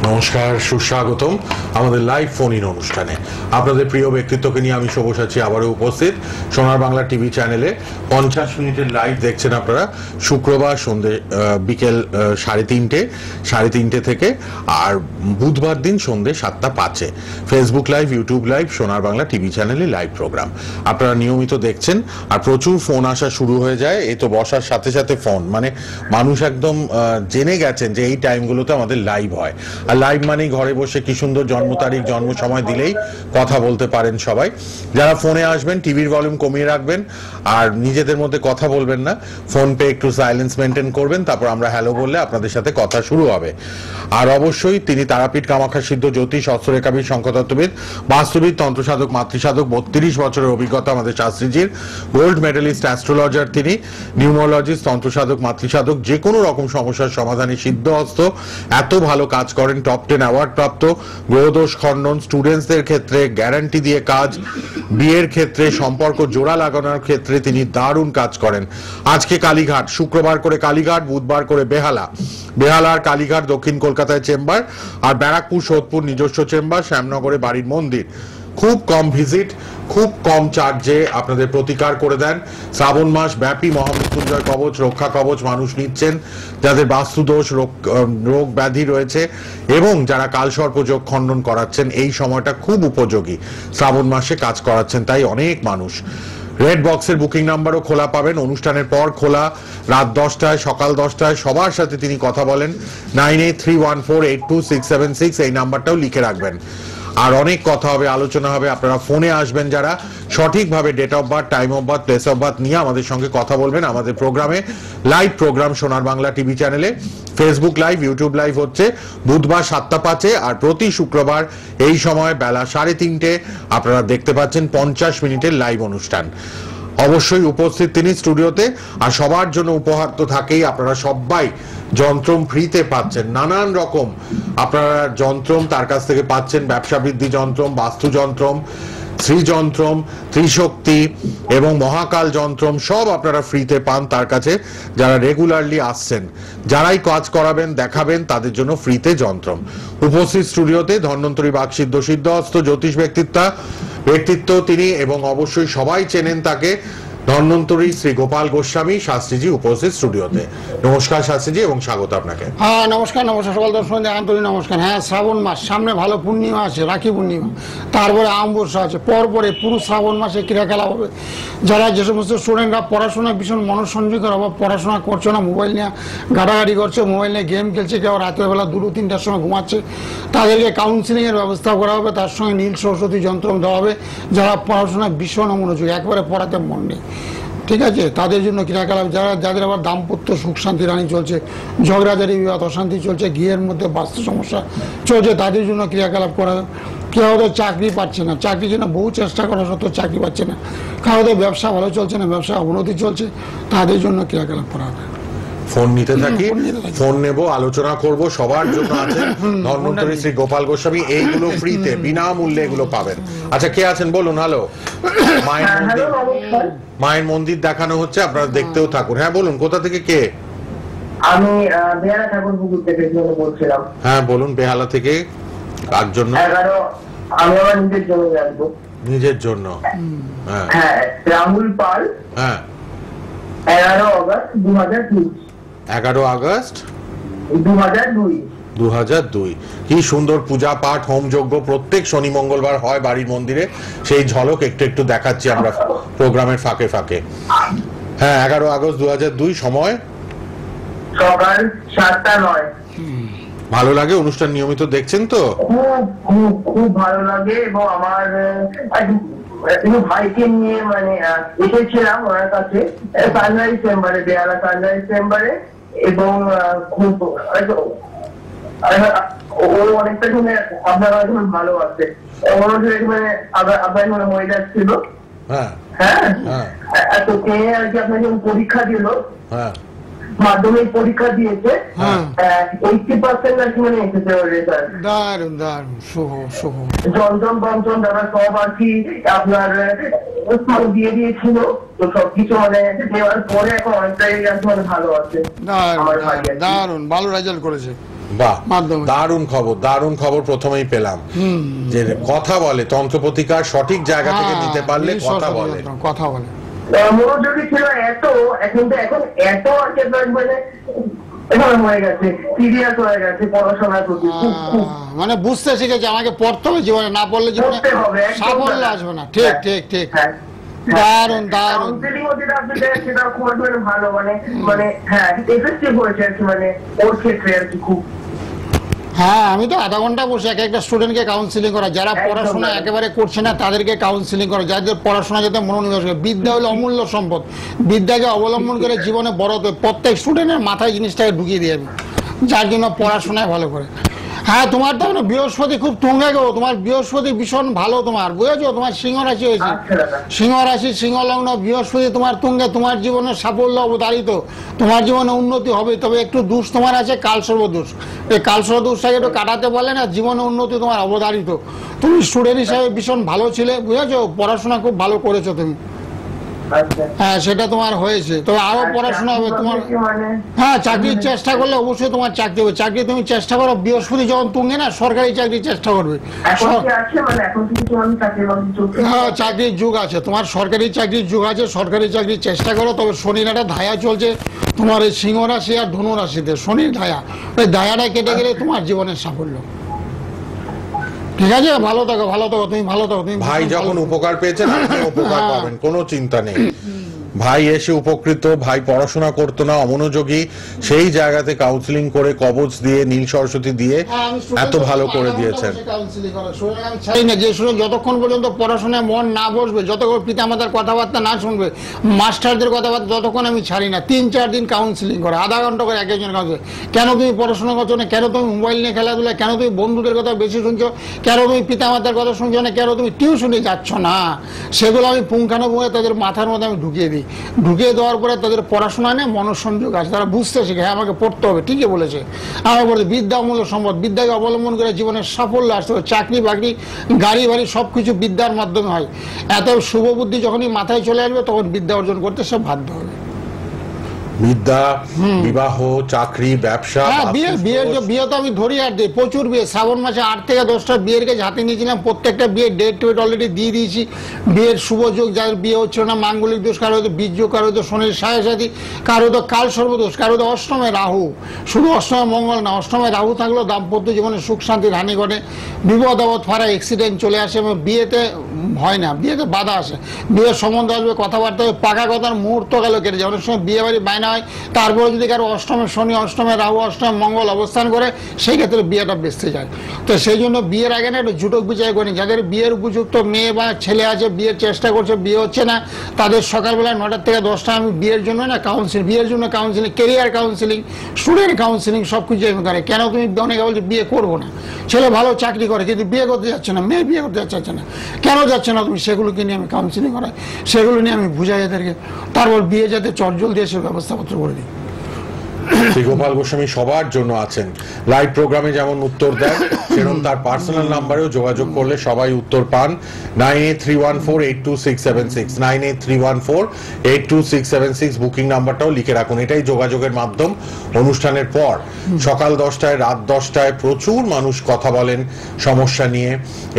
নমস্কার, সুস্বাগতম আমাদের লাইভ ফোন ইন অনুষ্ঠানে। আপনাদের প্রিয় ব্যক্তিত্বকে নিয়ে আমি সব্যসাচী আবারও উপস্থিত সোনার বাংলা টিভি চ্যানেলে। 50 মিনিটের লাইভ দেখছেন আপনারা শুক্রবার সন্ধ্যে বিকেল 3:30 থেকে, আর বুধবার দিন সন্ধ্যে 7:05 ফেসবুক লাইভ, ইউটিউব লাইভ, সোনার বাংলা টিভি চ্যানেলে লাইভ প্রোগ্রাম আপনারা নিয়মিত দেখছেন। আর প্রচুর ফোন আসা শুরু হয়ে যায়, এই তো বসার সাথে সাথে ফোন, মানে মানুষ একদম জেনে গেছেন যে এই টাইমগুলোতে আমাদের লাইভ হয়। আর লাইভ মানেই ঘরে বসে কি সুন্দর জন্ম তারিখ, জন্ম সময় দিলেই কথা বলতে পারেন সবাই। যারা ফোনে আসবেন টিভির ভলিউম কমিয়ে রাখবেন আর নিজেদের মধ্যে কথা বলবেন না, ফোন পে একটু সাইলেন্স মেনটেন করবেন, তারপর আমরা হ্যালো বললে আপনাদের সাথে কথা শুরু হবে। আর অবশ্যই তিনি তারাপীঠ কামাখ্যা সিদ্ধ জ্যোতিষ অস্ত্ররেখাবিদ, শঙ্খতত্ত্ববিদ, বাস্তুবিদ, তন্ত্রসাধক, মাতৃসাধক, 32 বছরের অভিজ্ঞতা আমাদের শাস্ত্রীজির, গোল্ড মেডেলিস্ট অ্যাস্ট্রোলজার তিনি, নিউমোলজিস্ট, তন্ত্রসাধক, মাতৃসাধক, যে কোনো রকম সমস্যার সমাধানে সিদ্ধহস্ত, এত ভালো কাজ করেন, টপ 10 অ্যাওয়ার্ড প্রাপ্ত, গ্রহদোষ খণ্ডন, স্টুডেন্টসদের ক্ষেত্রে গ্যারান্টি দিয়ে কাজ, বিয়ের ক্ষেত্রে, সম্পর্ক জোড়া লাগানোর ক্ষেত্রে তিনি দারুণ কাজ করেন। আজকে কালীঘাট, শুক্রবার করে কালীঘাট, বুধবার করে বেহালার কালীঘাট দক্ষিণ কলকাতায় চেম্বার, আর ব্যারাকপুর সোদপুর নিজস্ব চেম্বার, শ্যামনগরে বাড়ির মন্দির। খুব কম ভিজিট, খুব কম চার্জে আপনাদের প্রতিকার করে দেন। শ্রাবণ মাস ব্যাপী মহামৃত্যুঞ্জয় কবচ, রক্ষা কবচ মানুষ নিচ্ছেন যাদের বাস্তুদোষ, রোগ ব্যাধি রয়েছে, এবং যারা কালসর্পযোগ খণ্ডন করাচ্ছেন। এই সময়টা খুব উপযোগী, শ্রাবণ মাসে কাজ করাচ্ছেন, তাই অনেক মানুষ। রেড বক্সের বুকিং নাম্বারও খোলা পাবেন, অনুষ্ঠানের পর খোলা, রাত 10টায়, সকাল 10টায়। সবার সাথে তিনি কথা বলেন। 9831482676 এই নাম্বারটাও লিখে রাখবেন। আর অনেক কথা হবে, আলোচনা হবে। আপনারা ফোনে আসবেন যারা, সঠিকভাবে date of birth, time of birth, place of birth নিয়ে আমাদের সঙ্গে কথা বলবেন আমাদের প্রোগ্রামে। লাইভ প্রোগ্রাম সোনার বাংলা টিভি চ্যানেলে, ফেসবুক লাইভ, ইউটিউব লাইভ হচ্ছে বুধবার 7:05, আর প্রতি শুক্রবার এই সময় বেলা 3:30 আপনারা দেখতে পাচ্ছেন 50 মিনিটের লাইভ অনুষ্ঠান। অবশ্যই উপস্থিত তিনি স্টুডিওতে। আর সবার জন্য উপহার তো থাকেই, আপনারা সবাই যন্ত্রম ফ্রিতে পাচ্ছেন, নানান রকম আপনারা যন্ত্রম তার কাছ থেকে পাচ্ছেন। ব্যবসা বৃদ্ধি যন্ত্রম, বাস্তু যন্ত্রম, শ্রীযন্ত্রম, ত্রিশক্তি এবং মহাকাল যন্ত্রম সব আপনারা ফ্রিতে পান তার কাছে, যারা রেগুলারলি আসছেন। যারাই কাজ করাবেন, দেখাবেন, তাদের জন্য ফ্রিতে যন্ত্রম। উপস্থিত স্টুডিওতে ধন্বন্তরী বাকসিদ্ধ সিদ্ধহস্ত জ্যোতিষ ব্যক্তিত্ব তিনি, এবং অবশ্যই সবাই চেনেন তাকে, ধন্বন্তরী শ্রী গোপাল গোস্বামী শাস্ত্রীজি উপস্থিত স্টুডিওতে। নমস্কার শাস্ত্রীজি, এবং স্বাগত আপনাকে। হ্যাঁ, নমস্কার সকল দর্শকদের আন্তরিক নমস্কার। হ্যাঁ, শ্রাবণ মাস সামনে, ভালো পূর্ণিমা আছে, রাখি পূর্ণিমা, তারপরে আমবর্ষা আছে, পরপরে পুরো শ্রাবণ মাসে ক্রীড়াখেলা হবে। যারা যে সমস্ত স্টুডেন্টরা পড়াশোনায় ভীষণ মনোসংযোগের অভাব, পড়াশোনা করছে না, মোবাইল নিয়ে ঘাটাঘাটি করছে, মোবাইল নিয়ে গেম খেলছে, কেউ রাত্রেবেলা 2-3টার সময় ঘুমাচ্ছে, তাদেরকে কাউন্সিলিংয়ের ব্যবস্থা করা হবে। তার সঙ্গে নীল সরস্বতী যন্ত্র দেওয়া হবে। যারা পড়াশোনায় ভীষণ মনোযোগী, একবারে পড়াতে মন নেই, ঠিক আছে, তাদের জন্য ক্রিয়াকলাপ। যাদের আবার দাম্পত্য সুখ শান্তি রানি চলছে, ঝগড়াঝাড়ি বিবাদ অশান্তি চলছে, গৃহের মধ্যে বাস্তু সমস্যা চলছে, তাদের জন্য ক্রিয়াকলাপ করা। কেউ হয়তো চাকরি পাচ্ছে না, চাকরির জন্য বহু চেষ্টা করা সত্ত্বেও চাকরি পাচ্ছে না, কারো হয়তো ব্যবসা ভালো চলছে না, ব্যবসা অবনতি চলছে, তাদের জন্য ক্রিয়াকলাপ করা হবে। ফোন নিতে থাকি, ফোন নেব, আলোচনা করব। সবার জন্য আছে ধন্বন্তরী শ্রী গোপাল গোস্বামী, এইগুলো ফ্রিতে বিনামূল্যে এগুলো পাবেন। আচ্ছা, কে আছেন বলুন। হ্যালো, মায়ের মন্দির দেখানো হচ্ছে, আপনারা দেখতেও থাকুন। হ্যাঁ বলুন, কোথা থেকে কে? আমি বেহালা ঠাকুরপুকুর থেকে বলছিলাম। হ্যাঁ বলুন, বেহালা থেকে কার জন্য? আমি আমার নিজের জন্য জানবো। নিজের জন্য? হ্যাঁ, রাহুল পাল। হ্যাঁ, 11 আগস্ট 2002। 11 আগস্ট 2002। 2002। কি সুন্দর পূজা পাঠ, হোম যজ্ঞ প্রত্যেক শনি মঙ্গলবার হয় বাড়ির মন্দিরে, সেই ঝলক একটু একটু দেখাচ্ছি আমরা প্রোগ্রামের ফাঁকে ফাঁকে। হ্যাঁ, 11 আগস্ট 2002, সময় সকাল 7:09। ভালো লাগে? অনুষ্ঠান নিয়মিত দেখছেন তো? খুব ভালো লাগে। এবং আমার ভাইকে নিয়ে মানে এসেছিলাম ওনার কাছে সানরাইজ চেম্বারে, বেহালা সানরাইজ চেম্বারে, এবং খুব অনেকটা শুনে আপনারা ভালো আছে। মানে আপনার মনে যাচ্ছিল। হ্যাঁ, তো কে আর কি আপনার যখন পরীক্ষা দিল, মাধ্যমিক পরীক্ষা দিয়েছে, 80% আর কি মানে এসেছে ওর রেজাল্ট। দারুণ দারুণ, শুভ শুভ। যন্ত্রম পঞ্চম দাদা সব আর কি আপনার দিয়ে দিয়েছিল, তো সবকিছু মানে দেওয়ার পরে এখন অনেকটাই মানে ভালো আছে। দারুণ, ভালো রেজাল্ট করেছে। মাধ্যমে। দারুণ খবর প্রথমেই পেলাম যে কথা বলে, তন্ত্র প্রতিকার সঠিক জায়গা থেকে দিতে পারলে কথা বলে। মনোযোগী ছিল এত, কিন্তু এখন এত হয়ে গেছে, সিরিয়াস হয়ে গেছে পড়াশোনার প্রতি। মানে বুঝতে শিখেছে আমাকে পড়তে হবে, জীবনে না পড়লে জীবনে সাফল্য আসবে না। ঠিক ঠিক ঠিক, দারুণ দারুণ। সেটা খুব ভালো, মানে হ্যাঁ এফেক্টিভ হয়েছে আর কি, মানে ওর ক্ষেত্রে আর কি খুব। হ্যাঁ, আমি তো আধা ঘন্টা বসে একটা স্টুডেন্টকে কাউন্সিলিং করা, যারা পড়াশোনা একেবারে করছে না তাদেরকে কাউন্সিলিং করা, যাদের পড়াশোনা যাতে মনোনিবেশ করে। বিদ্যা হলো অমূল্য সম্পদ, বিদ্যাকে অবলম্বন করে জীবনে বড় হতে প্রত্যেক স্টুডেন্টের মাথায় জিনিসটাকে ঢুকিয়ে দিয়ে, যার জন্য পড়াশোনায় ভালো করে। হ্যাঁ, তোমার তো বৃহস্পতি খুব তুঙ্গে গো, তোমার বৃহস্পতি ভীষণ ভালো, তোমার বুঝেছো, তোমার সিংহ রাশি হয়েছে, সিংহ রাশি সিংহ লগ্ন, বৃহস্পতি তোমার তুঙ্গে, তোমার জীবনে সাফল্য অবধারিত, তোমার জীবনে উন্নতি হবে। তবে একটু দোষ তোমার আছে, কালসর্প দোষ, এই কালসর্প দোষটাকে একটু কাটাতে বলে না, জীবনে উন্নতি তোমার অবধারিত। তুমি স্টুডেন্ট হিসাবে ভীষণ ভালো ছিলে, বুঝেছো, পড়াশোনা খুব ভালো করেছো তুমি। হ্যাঁ, সেটা তোমার হয়েছে, তবে আরো পড়াশোনা হবে তোমার। হ্যাঁ, চাকরির চেষ্টা করলে অবশ্যই তোমার চাকরি হবে। চাকরি তুমি চেষ্টা করো, বৃহস্পতি যখন তুঙ্গে না, সরকারি চাকরির চেষ্টা করবে। হ্যাঁ, চাকরির যুগ আছে তোমার, সরকারি চাকরির যুগ আছে, সরকারি চাকরির চেষ্টা করো। তবে শনির একটা ধায়া চলছে তোমার এই সিংহ রাশি আর ধনু রাশিতে, শনির ধায়া, ওই ধায়াটা কেটে গেলে তোমার জীবনের সাফল্য। ঠিক আছে, ভালো থাকো, ভালো থাকো, তুমি ভালো থাকো। তুমি ভাই যখন উপকার পেয়েছেন আপনি উপকার পাবেন, কোনো চিন্তা নেই। ভাই এসে উপকৃত, ভাই পড়াশোনা করতো না, অমনোযোগী, সেই জায়গাতে কাউন্সিলিং করে কবচ দিয়ে নীল সরস্বতী দিয়ে এত ভালো করে দিয়েছেন। যে শুনে যতক্ষণ পর্যন্ত পড়াশোনায় মন না বসবে, যতক্ষণ পিতামাতার কথাবার্তা না শুনবে, মাস্টারদের কথাবার্তা, যতক্ষণ আমি ছাড়ি না। 3-4 দিন কাউন্সিলিং করে, আধা ঘন্টা করে এক একজন কাউন্সিলিং। কেন তুমি পড়াশোনা করছো না, কেন তুমি মোবাইল নিয়ে খেলাধুলা, কেন তুমি বন্ধুদের কথা বেশি শুনছো, কেন তুমি পিতামাতার কথা শুনছো না, কেন তুমি টিউশনে যাচ্ছ না, সেগুলো আমি পুঙ্খানুপুঙ্খে তাদের মাথার মধ্যে আমি ঢুকিয়ে দিই। ঢুকিয়ে দেওয়ার পরে তাদের পড়াশোনা নিয়ে মনোসংযোগ আছে, তারা বুঝতে শিখে হ্যাঁ আমাকে পড়তে হবে। ঠিকই বলেছে, আমার বলতে বিদ্যা অমূল্য সম্পদ, বিদ্যাকে অবলম্বন করে জীবনের সাফল্য আসতে হবে। চাকরি বাকরি গাড়ি বাড়ি সবকিছু বিদ্যার মাধ্যমে হয়। এত শুভ বুদ্ধি যখনই মাথায় চলে আসবে তখন বিদ্যা অর্জন করতে সব বাধ্য হবে। বিদ্যা, বিবাহ, চাকরি, ব্যবসা। হ্যাঁ, বিয়ে তো আমি ধরি আর দিই, প্রচুর বিয়ে। শ্রাবণ মাসে 8 থেকে 10টা বিয়ের কাছে হাতে নিয়েছিলাম, প্রত্যেকটা বিয়ের ডেট টেট অলরেডি দিয়ে দিয়েছি। বিয়ের শুভ যোগ, যাদের বিয়ে হচ্ছে না, মাঙ্গলিক দোষ, কারো হয়তো বীজ যোগ, কারো হয়তো শনির সাথী, কারো হয়তো কাল সর্বদোষ, কারো হয়তো অষ্টমে রাহু। শুধু অষ্টমে মঙ্গল না, অষ্টমে রাহু থাকলেও দাম্পত্য জীবনে সুখ শান্তির হানি ঘটে, বিপদ আপদ ফারা অ্যাক্সিডেন্ট চলে আসে, এবং বিয়েতে হয় না, বিয়েতে বাধা আসে। বিয়ের সম্বন্ধ আসবে, কথাবার্তা হবে, পাকা কথার মুহূর্ত গেল কেটে যায়। অনেক সময় বিয়ে বাড়ি বায়না হয়, তারপরে যদি কারো অষ্টমে শনি, অষ্টমে রাহু, অষ্টমে মঙ্গল অবস্থান করে, সেই ক্ষেত্রে বিয়েটা বেঁচতে যায়। তো সেই জন্য বিয়ের আগে না একটু ঝুটক বিচার করি। যাদের বিয়ের উপযুক্ত মেয়ে বা ছেলে আছে, বিয়ের চেষ্টা করছে, বিয়ে হচ্ছে না, তাদের সকালবেলা 9টা থেকে 10টা আমি বিয়ের জন্য না কাউন্সিলিং, বিয়ের জন্য counselling, career counselling, student counselling সব কিছু আমি করি। কেন তুমি অনেকে বলছে বিয়ে করবো না, ছেলে ভালো চাকরি করে কিন্তু বিয়ে করতে যাচ্ছে না, মেয়ে বিয়ে করতে যাচ্ছে না, কেন যাচ্ছে না তুমি, সেগুলোকে নিয়ে আমি কাউন্সিলিং করাই, সেগুলো নিয়ে আমি বুঝাই এদেরকে, তারপর বিয়ে যাতে চটজল দিয়ে সে ব্যবস্থাপত্র করে দিই। শ্রী গোপাল গোস্বামী সবার জন্য আছেন, লাইভ প্রোগ্রামে যেমন উত্তর দেন, সেরকম তার পার্সোনাল নাম্বারেও যোগাযোগ করলে সবাই উত্তর পান। 9831482676, 9831482676 বুকিং নাম্বারটাও লিখে রাখুন। এটাই যোগাযোগের মাধ্যম। অনুষ্ঠানের পর সকাল 10টায়, রাত 10টায় প্রচুর মানুষ কথা বলেন সমস্যা নিয়ে,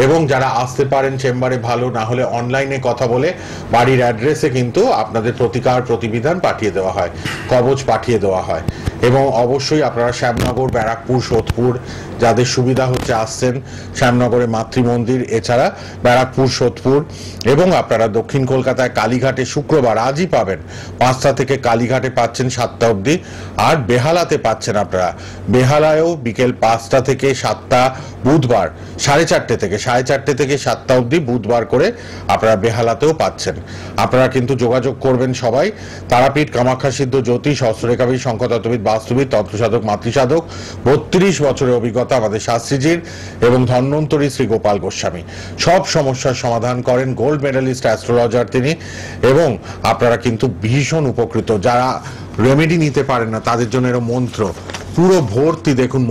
এবং যারা আসতে পারেন চেম্বারে ভালো, না হলে অনলাইনে কথা বলে বাড়ির অ্যাড্রেসে কিন্তু আপনাদের প্রতিকার প্রতিবিধান পাঠিয়ে দেওয়া হয়, কবচ পাঠিয়ে দেওয়া হয়। এবং অবশ্যই আপনারা শ্যামনগর, ব্যারাকপুর, সোদপুর যাদের সুবিধা হচ্ছে আসছেন, শ্যামনগরে মাতৃমন্দির, এছাড়া ব্যারাকপুর, সোদপুর, এবং আপনারা দক্ষিণ কলকাতায় কালীঘাটে শুক্রবার আজই পাবেন 5টা থেকে, কালীঘাটে পাচ্ছেন 7টা অবধি, আর বেহালাতে পাচ্ছেন আপনারা, বেহালায়ও বিকেল 5টা থেকে 7টা, বুধবার 4:30 থেকে 7টা অবধি বুধবার করে আপনারা বেহালাতেও পাচ্ছেন। আপনারা কিন্তু যোগাযোগ করবেন সবাই। তারাপীঠ, কামাখ্যা সিদ্ধ, জ্যোতিষ, হস্তরেখাবিদ, শঙ্খতত্ত্ববিদ, বাস্তুবিদ, তন্ত্রসাধক, মাতৃসাধক, 32 বছরের অভিজ্ঞতা আমাদের শাস্ত্রীজির, এবং ধন্বন্তরী শ্রী গোপাল গোস্বামী। সব সমস্যার সমাধান করেন, গোল্ড মেডালিস্ট অ্যাস্ট্রোলজার তিনি, এবং আপনারা কিন্তু ভীষণ উপকৃত। যারা রেমেডি নিতে পারেন না তাদের জন্য এরকম মন্ত্র, পুরো ভর্তি দেখুন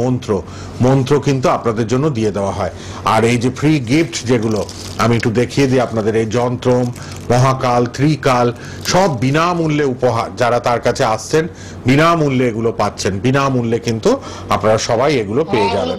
মন্ত্র কিন্তু আপনাদের জন্য দিয়ে দেওয়া হয়। আর এই যে ফ্রি গিফট যেগুলো আমি একটু দেখিয়ে দিই আপনাদের, এই যন্ত্রম, মহাকাল, ত্রিকাল সব বিনামূল্যে উপহার, যারা তার কাছে আসছেন বিনামূল্যে এগুলো পাচ্ছেন, বিনামূল্যে কিন্তু আপনারা সবাই এগুলো পেয়ে যাবেন।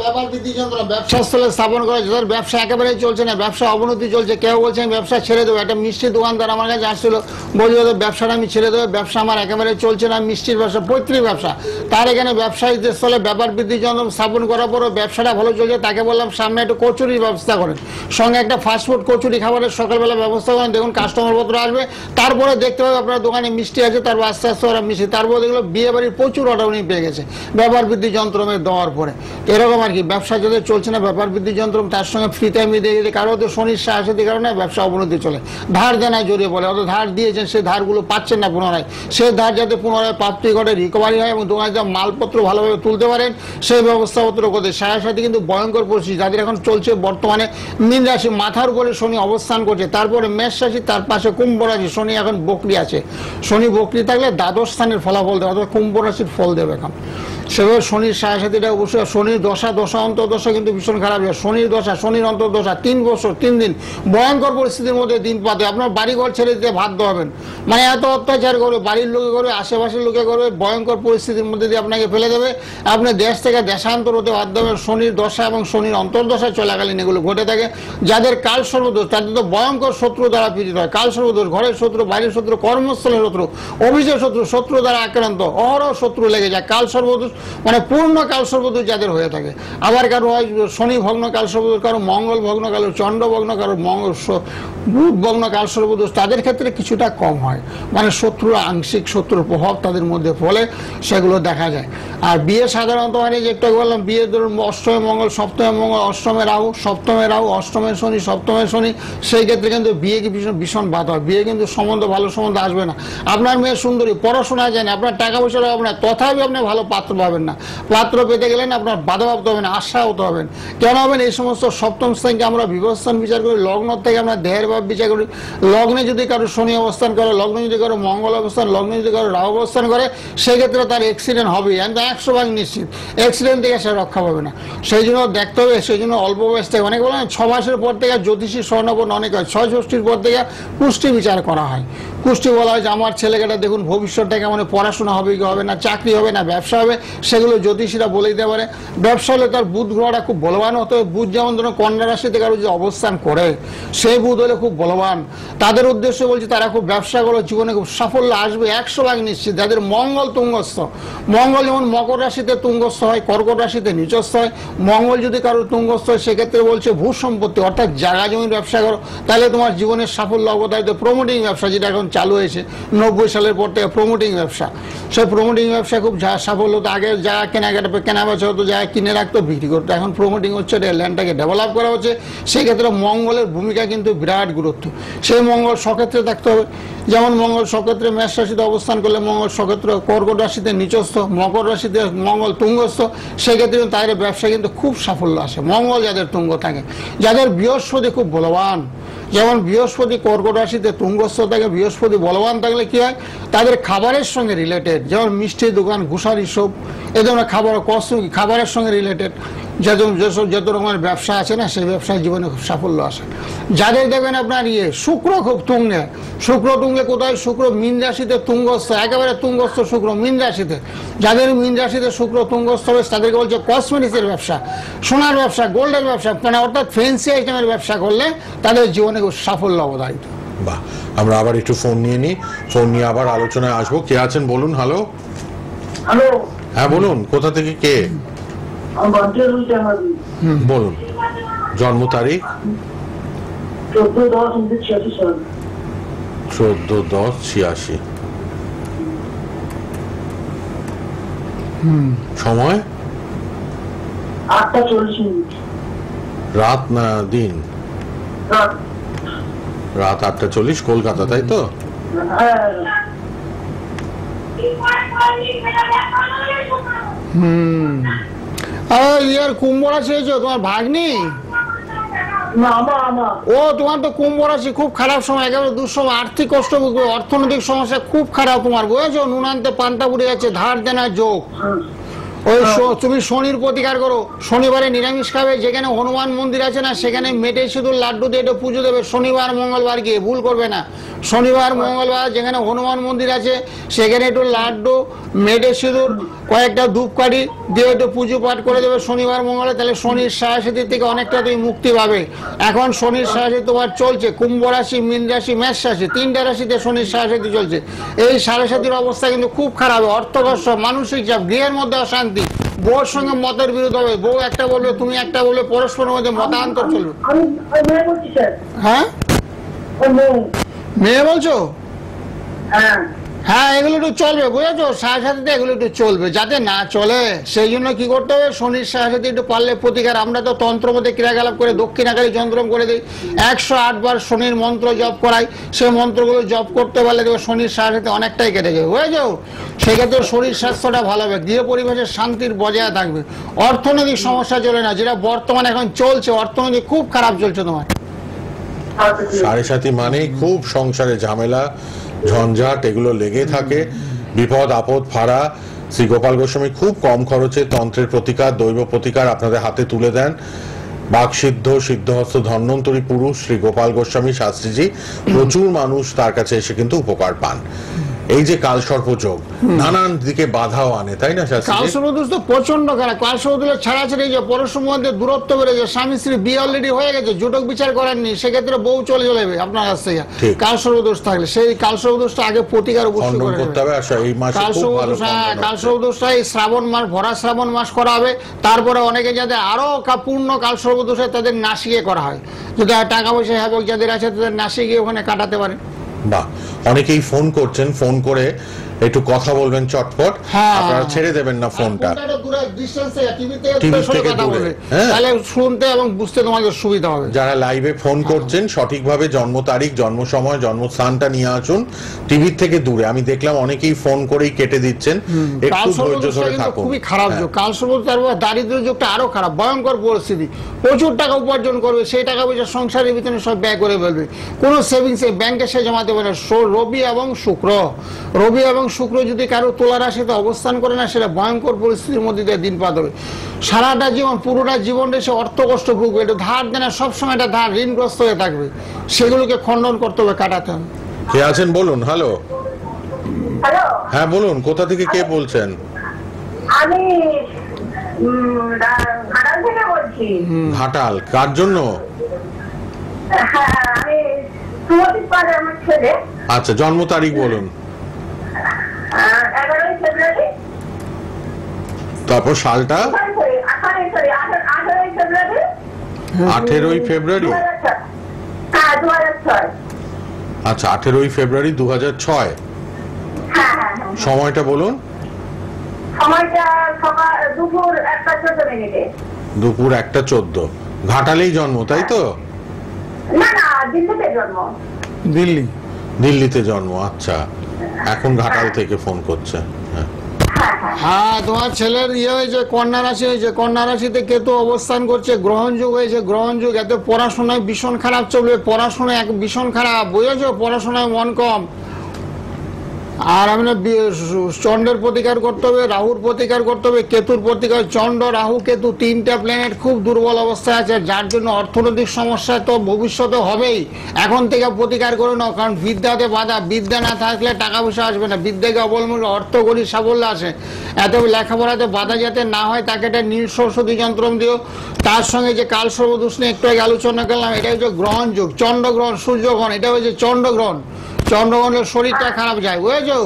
ব্যবসাস্থলে স্থাপন করা, যাদের ব্যবসা একেবারেই চলছে না, ব্যবসা অবনতি চলছে, কেউ বলছে আমি ব্যবসা ছেড়ে দেবো। একটা মিষ্টি দোকানদার আমার কাছে আসছিল, বলছিল ব্যবসাটা আমি ছেড়ে দেবো, ব্যবসা আমার একেবারে চলছে না, মিষ্টির ব্যবসা, পৈতৃক ব্যবসা। তার এখানে ব্যবসায়ীদের স্থলে ব্যাপার বৃদ্ধি যন্ত্র স্থাপন করার পরও ব্যবসাটা ভালো চলছে, তাকে বললাম সামনে একটু কচুরির ব্যবস্থা করেন, সঙ্গে একটা ফাস্টফুড কচুরি খাবারের সকালবেলা ব্যবস্থা করেন, দেখুন কাস্টমার পত্র আসবে। তারপরে দেখতে হবে আপনার দোকানে মিষ্টি আছে, তারপর আস্তে আস্তে ওরা মিষ্টি, তারপর দেখলো বিয়ে বাড়ির প্রচুর অর্ডার উনি পেয়ে গেছে ব্যাপার বৃদ্ধি যন্ত্রমে দেওয়ার পরে। এরকম আর কি, ব্যবসা যাদের চলছে না ব্যাপার বৃদ্ধি যন্ত্র, তার সঙ্গে ফ্রিতে আমি দিয়ে দিই, কারো তো শনির সাহায্যের কারণে ব্যবসা অবনতি চলে, ধার দেনায় জড়িয়ে পড়ে, অত ধার দিয়েছেন সেই ধারগুলো পাচ্ছেন না পুনরায়, সেই ধার যাতে পুনরায় প্রাপ্তি ঘটে, রিকভারি হয় এবং দোকানে যা মালপত্র ভালোভাবে তুলতে পারেন সেই ব্যবস্থাপত্র করতে। সাথে সাথে কিন্তু ভয়ঙ্কর পরিস্থিতি যাদের এখন চলছে বর্তমানে, মীন রাশি মাথার উপরে শনি অবস্থান করছে, তারপরে মেষ রাশি, তার পাশে কুম্ভ রাশি, শনি এখন বকরি আছে। শনি বকরি থাকলে দ্বাদশ স্থানের ফলাফল দেবে, অর্থাৎ কুম্ভ রাশির ফল দেবে এখন। সেভাবে শনির সাথে অবশ্যই, শনির দশা অন্তর্দশা কিন্তু ভীষণ খারাপ হয়। শনির দশা, শনির অন্তর্দশা 3 বছর 3 দিন ভয়ঙ্কর পরিস্থিতির মধ্যে দিন পাতে, আপনার বাড়িঘর ছেড়ে দিতে বাধ্য হবেন, মানে এত অত্যাচার করবে, বাড়ির লোকে করবে, আশেপাশের লোকে করবে, ভয়ঙ্কর পরিস্থিতির মধ্যে দিয়ে আপনাকে ফেলে দেবে, আপনি দেশ থেকে দেশান্তর হতে বাধ্য হবেন। শনির দশা এবং শনির অন্তর্দশা চলাকালীন এগুলো ঘটে থাকে। যাদের কাল সর্বদোষ তাদের তো ভয়ঙ্কর শত্রু দ্বারা পীড়িত হয়, কাল সর্বদোষ, ঘরের শত্রু, বাড়ির শত্রু, কর্মস্থলের শত্রু, অফিসের শত্রু দ্বারা আক্রান্ত, অহরহ শত্রু লেগে যায়। কাল সর্বদোষ মানে পূর্ণ কাল সর্বদোষ যাদের হয়ে থাকে। আবার কারো হয় শনি ভগ্ন কাল সর্বদোষ, কারো মঙ্গল ভগ্ন, কারো চন্ড ভগ্ন, কারো বুধ ভগ্ন কাল সর্বদোষ, তাদের ক্ষেত্রে কিছুটা কম হয়, মানে শত্রুর আংশিক শত্রুর প্রভাব তাদের মধ্যে ফলে সেগুলো দেখা যায়। আর বিয়ে সাধারণত মানে যে একটু বললাম, বিয়ে ধরুন অষ্টমে মঙ্গল, সপ্তমে মঙ্গল, অষ্টমে রাহু, অষ্টমে শনি, সপ্তমে শনি, সেই ক্ষেত্রে কিন্তু বিয়ে কি ভীষণ বাধা হয়, বিয়ে কিন্তু সম্বন্ধ ভালো সম্বন্ধ আসবে না। আপনার মেয়ে সুন্দরী, পড়াশোনা জানে, আপনার টাকা পয়সা হবে না, তথাপি আপনি ভালো পাত্র পাবেন না, পাত্র পেতে গেলেন আপনার বাধাপ্রাপ্ত হবেন, আশা হতে হবেন। কেন হবেন? এই সমস্ত সপ্তম স্থানকে আমরা বিবস্থান বিচার করি, লগ্ন থেকে আমরা দেহের ভাব বিচার করি। লগ্নে যদি কারো শনি অবস্থান করে, লগ্নে যদি কারো মঙ্গল অবস্থান, লগ্নে যদি কারো রাহু অবস্থান করে, সেক্ষেত্রে তার অ্যাক্সিডেন্ট হবেই, আমি তো 100% নিশ্চিত, অ্যাক্সিডেন্ট থেকে সে রক্ষা পাবে না। সেই জন্য দেখতে হবে, সেই জন্য অল্প বয়স থেকে, অনেক বলেন 6 মাসের পর থেকে জ্যোতিষী স্বর্ণপন্ন অনেক হয়, 6 ষষ্ঠীর পর থেকে কুষ্টি বিচার করা হয়। কুষ্টি বলা হয় যে আমার ছেলেকেটা দেখুন ভবিষ্যৎটা কেমন, পড়াশোনা হবে কি হবে না, চাকরি হবে না ব্যবসা হবে, সেগুলো জ্যোতিষীরা বলে দিতে পারে। ব্যবসা হলে তার বুধ গ্রহটা খুব বলবান হতে হবে। বুধ যেমন ধরুন কন্যা রাশিতে কারো যে অবস্থান করে, সেই বুধ হলে খুব বলবান, তাদের উদ্দেশ্যে বলছি তারা খুব ব্যবসা করো, জীবনে খুব সাফল্য আসবে 100% নিশ্চিত। যাদের মঙ্গল তুঙ্গস্থ, মঙ্গল যেমন মকর রাশিতে তুঙ্গস্থ হয়, কর্কট রাশিতে নিচস্থ হয়, মঙ্গল যদি কারোর তুঙ্গস্থ হয় সেক্ষেত্রে বলছে ভূ সম্পত্তি অর্থাৎ জায়গা জমির ব্যবসা করো, তাহলে তোমার জীবনের সাফল্য অবধারিত। প্রমোটিং ব্যবসা যেটা এখন চালু হয়েছে 90 সালের পর থেকে, প্রমোটিং ব্যবসা, সেই প্রমোটিং ব্যবসা খুব সাফল্য হতো। আগে যারা কেনা বেচা হতো, যারা কিনে রাখতো বিক্রি করতো, এখন প্রমোটিং হচ্ছে, ল্যান্ডটাকে ডেভেলপ করা হচ্ছে, সেই ক্ষেত্রে মঙ্গলের ভূমিকা কিন্তু বিরাট গুরুত্ব। সেই মঙ্গল সক্ষেত্রে থাকতে হবে, যেমন মঙ্গল সক্ষেত্রে মেষ রাশিতে অবস্থান করলে মঙ্গল সক্ষেত্র, কর্কট রাশিতে নিচস্থ, মকর রাশিতে মঙ্গল তুঙ্গস্থ, সেক্ষেত্রে তাদের ব্যবসা কিন্তু খুব সাফল্য আসে মঙ্গল যাদের তুঙ্গ থাকে। যাদের বৃহস্পতি খুব বলবান, যেমন বৃহস্পতি কর্কট রাশিতে তুঙ্গস্থ থাকে, বৃহস্পতি বলবান থাকলে কি হয়, তাদের খাবারের সঙ্গে রিলেটেড, যেমন মিষ্টির দোকান, ঘুষারি সব, এই ধরনের খাবারের সঙ্গে রিলেটেড যত রকমের ব্যবসা আছে না, সেই ব্যবসায় জীবনে খুব সাফল্য আসে। যাদের দেখবেন আপনার শুক্র খুব তুঙ্গে, শুক্র তুঙ্গে কোথায়, শুক্র মীন রাশিতে তুঙ্গস্থ, একেবারে তুঙ্গস্থ শুক্র মীন রাশিতে, যাদের মীন রাশিতে শুক্র তুঙ্গস্থ হবে তাদেরকে বলছে কসমেটিক্সের ব্যবসা, সোনার ব্যবসা, গোল্ডের ব্যবসা, মানে অর্থাৎ ফ্যান্সি আইটেমের ব্যবসা করলে তাদের জীবনে খুব সাফল্য অবধারিত। বাহ, আমরা আবার একটু ফোন নিয়ে নিই, ফোন নিয়ে আবার আলোচনায় আসবো। কে আছেন বলুন? হ্যালো, হ্যাঁ বলুন, কোথা থেকে কে বলুন? জন্ম তারিখ 14/10/86, সময় 8:40, রাত না দিন? রাত 8:40, কলকাতা, তাই তো? কুম্ভ রাশি হয়েছে তোমার ভাগ্নি? ও তোমার তো কুম্ভ রাশি, খুব খারাপ সময়, একেবারে দুঃসময়, আর্থিক কষ্ট, অর্থনৈতিক সমস্যা খুব খারাপ তোমার, বুঝেছো? নুনান্তে পান্তা পুড়ে যাচ্ছে, ধার দেনার যোগ, ওই তুমি শনির প্রতিকার করো, শনিবারে নিরামিষ খাবে, যেখানে হনুমান মন্দির আছে না সেখানে মেটে সিঁদুর লাড্ডু দিয়ে একটু পুজো দেবে, শনিবার মঙ্গলবার গিয়ে ভুল করবে না, শনিবার মঙ্গলবার যেখানে হনুমান মন্দির আছে সেখানে একটু লাড্ডু মেটে সিঁদুর কয়েকটা ধূপকাঠি দিয়ে একটু পুজো পাঠ করে দেবে শনিবার মঙ্গলে, তাহলে শনির সাড়ে থেকে অনেকটা তুমি মুক্তি পাবে। এখন শনির সাড়ে তোমার চলছে কুম্ভ রাশি, মীন রাশি, মেষ রাশি, 3টা রাশিতে শনির সাড়ে চলছে। এই সাড়ে অবস্থা কিন্তু খুব খারাপ, অর্থকষ্ট, মানসিক চাপ, গৃহের মধ্যে অশান্তি, বউর সঙ্গে মতের বিরোধ হবে, বউ একটা বলবে তুমি একটা বলবে, পরস্পরের মধ্যে মতান্তর চলবে। হ্যাঁ মেয়ে বলছো? হ্যাঁ এগুলো একটু চলবে বুঝেছো, সাথে এগুলো একটু চলবে, যাতে না চলে সেই জন্য কি করতে হবে, শনির সাথে একটু পারলে প্রতিকার। আমরা তো তন্ত্র মধ্যে ক্রিয়াকলাপ করে দক্ষিণাকারী যন্ত্রম করে দিই, 108 বার শনির মন্ত্র জপ করাই, সেই মন্ত্রগুলো জপ করতে পারলে দেখো শনির সাথে অনেকটাই কেটে যাবে বুঝেছো। সেক্ষেত্রে শরীর স্বাস্থ্যটা ভালো হবে, গৃহ পরিবেশের শান্তির বজায় থাকবে, অর্থনৈতিক সমস্যা চলে না, যেটা বর্তমানে এখন চলছে অর্থনৈতিক খুব খারাপ চলছে তোমার। সাড়ে সাথী মানে খুব সংসারে ঝামেলা ঝঞ্ঝাট এগুলো লেগে থাকে, বিপদ আপদ ফাড়া। শ্রী গোপাল গোস্বামী খুব কম খরচে তন্ত্রের প্রতিকার, দৈব প্রতিকার আপনাদের হাতে তুলে দেন। বাকসিদ্ধ সিদ্ধহস্ত ধন্বন্তরী পুরুষ শ্রী গোপাল গোস্বামী শাস্ত্রীজি, প্রচুর মানুষ তার কাছে এসে কিন্তু উপকার পান। এই যে কালসর্পযোগ নানান দিকে বাধাও আনে, তাই না শাস্ত্রী? কালসর্পদোষ তো প্রচন্ড খারাপ, কালসর্পদোষ ছাড়াছাড়ি যে পরস্পর মধ্যে দূরত্ব বেড়ে যায়, স্বামী স্ত্রী বিয়ে অলরেডি হয়ে গেছে, জোটক বিচার করেননি, সেক্ষেত্রে বউ চলে যাবে আপনার কাছ থেকে কালসর্পদোষ থাকলে। সেই কালসর্পদোষটা আগে প্রতিকার অবশ্যই করতে হবে। কালসর্পদোষটা এই শ্রাবণ মাস, ভরা শ্রাবণ মাস করা হবে। তারপরে অনেকে যাদের আরো পূর্ণ কালসর্পদোষে তাদের নাসিকে করা হয়, যদি টাকা পয়সা হ্যাবক যাদের আছে তাদের নাসিকে ওখানে কাটাতে পারে। বাহ, অনেকেই ফোন করছেন, ফোন করে একটু কথা বলবেন চটপট, আপনারা ছেড়ে দেবেন না ফোনটা, তাহলে শুনতে এবং বুঝতে তোমাদের সুবিধা হবে। যারা লাইভে ফোন করছেন সঠিকভাবে জন্ম তারিখ, জন্ম সময়, জন্মস্থানটা নিয়ে আসুন, টিভির থেকে দূরে। আমি দেখলাম অনেকেই ফোন করেই কেটে দিচ্ছেন, একটু ধৈর্য ধরে থাকুন। খুবই খারাপ যোগ কালসর্পদোষ, তারপর দারিদ্র যোগটা আরো খারাপ, ভয়ঙ্কর পরিস্থিতি, প্রচুর টাকা উপার্জন করবে, সেই টাকা পয়সা সংসারের ভিতরে সব ব্যয় করে ফেলবে, কোনো সেভিংস ব্যাংকে সে জমাতে পারে না। রবি এবং শুক্র, রবি এবং শুক্র যদি কারো তুলা রাশিতে অবস্থান করে না, সেটা ভয়ঙ্কর পরিস্থিতির মধ্যে দিয়ে দিন পাত হবে। সারাটা জীবন, পুরোটা জীবনটা সে অর্থ কষ্ট ভুগবে, একটু ধার দেনা সবসময় একটা ধার ঋণগ্রস্ত হয়ে থাকবে, সেগুলোকে খণ্ডন করতে হবে, কাটাতে হবে। কে আছেন বলুন? হ্যালো, হ্যাঁ বলুন, কোথা থেকে কে বলছেন? আমি ঘাটাল থেকে বলছি। ঘাটাল, কার জন্য? আমি সুমতি পাড়ে আমার ছেলে। আচ্ছা, জন্ম তারিখ বলুন। 11 ফেব্রুয়ারি। তারপর সালটা? 18 ফেব্রুয়ারি। হ্যাঁ 2006। আচ্ছা, 18 ফেব্রুয়ারি 2006। হ্যাঁ, সময়টা বলুন। সময়টা সকাল দুপুর 1:14। দুপুর 1:14। ঘাটালেই জন্ম, তাই তো? না না, দিল্লিতে জন্ম। দিল্লিতে জন্ম, আচ্ছা। এখন ঘাটাল থেকে ফোন করছে। হ্যাঁ, তোমার ছেলের ইয়ে হয়েছে, কন্যা রাশি হয়েছে, কন্যা রাশিতে কেতু অবস্থান করছে, গ্রহণ যুগ হয়েছে, গ্রহণ যুগ, এত পড়াশোনায় ভীষণ খারাপ চলবে, পড়াশোনায় ভীষণ খারাপ বুঝেছো, পড়াশোনায় মন কম। আর আমরা চন্দ্রের প্রতিকার করতে হবে, রাহুর প্রতিকার করতে হবে, কেতুর প্রতিকার। চন্দ্র, রাহু, কেতু 3টা প্ল্যানেট খুব দুর্বল অবস্থায় আছে, যার জন্য অর্থনৈতিক সমস্যা তো ভবিষ্যতে হবেই। এখন থেকে প্রতিকার করে নাও, কারণ বিদ্যাতে বাধা, বিদ্যা না থাকলে টাকা পয়সা আসবে না, বিদ্যাকে অবলম্বন অর্থ করি সাফল্য আসে। এত লেখাপড়াতে বাধা যাতে না হয় তাকে একটা নীল সরস্বতী যন্ত্রম দিও। তার সঙ্গে যে কালসর্পদোষ নিয়ে একটু আগে আলোচনা করলাম, এটা হচ্ছে গ্রহণ যুগ, চন্দ্রগ্রহণ, সূর্যগ্রহণ, এটা হচ্ছে চন্দ্রগ্রহণ। চন্দ্রগ্রহণের শরীরটা খারাপ যায় বুঝেছো,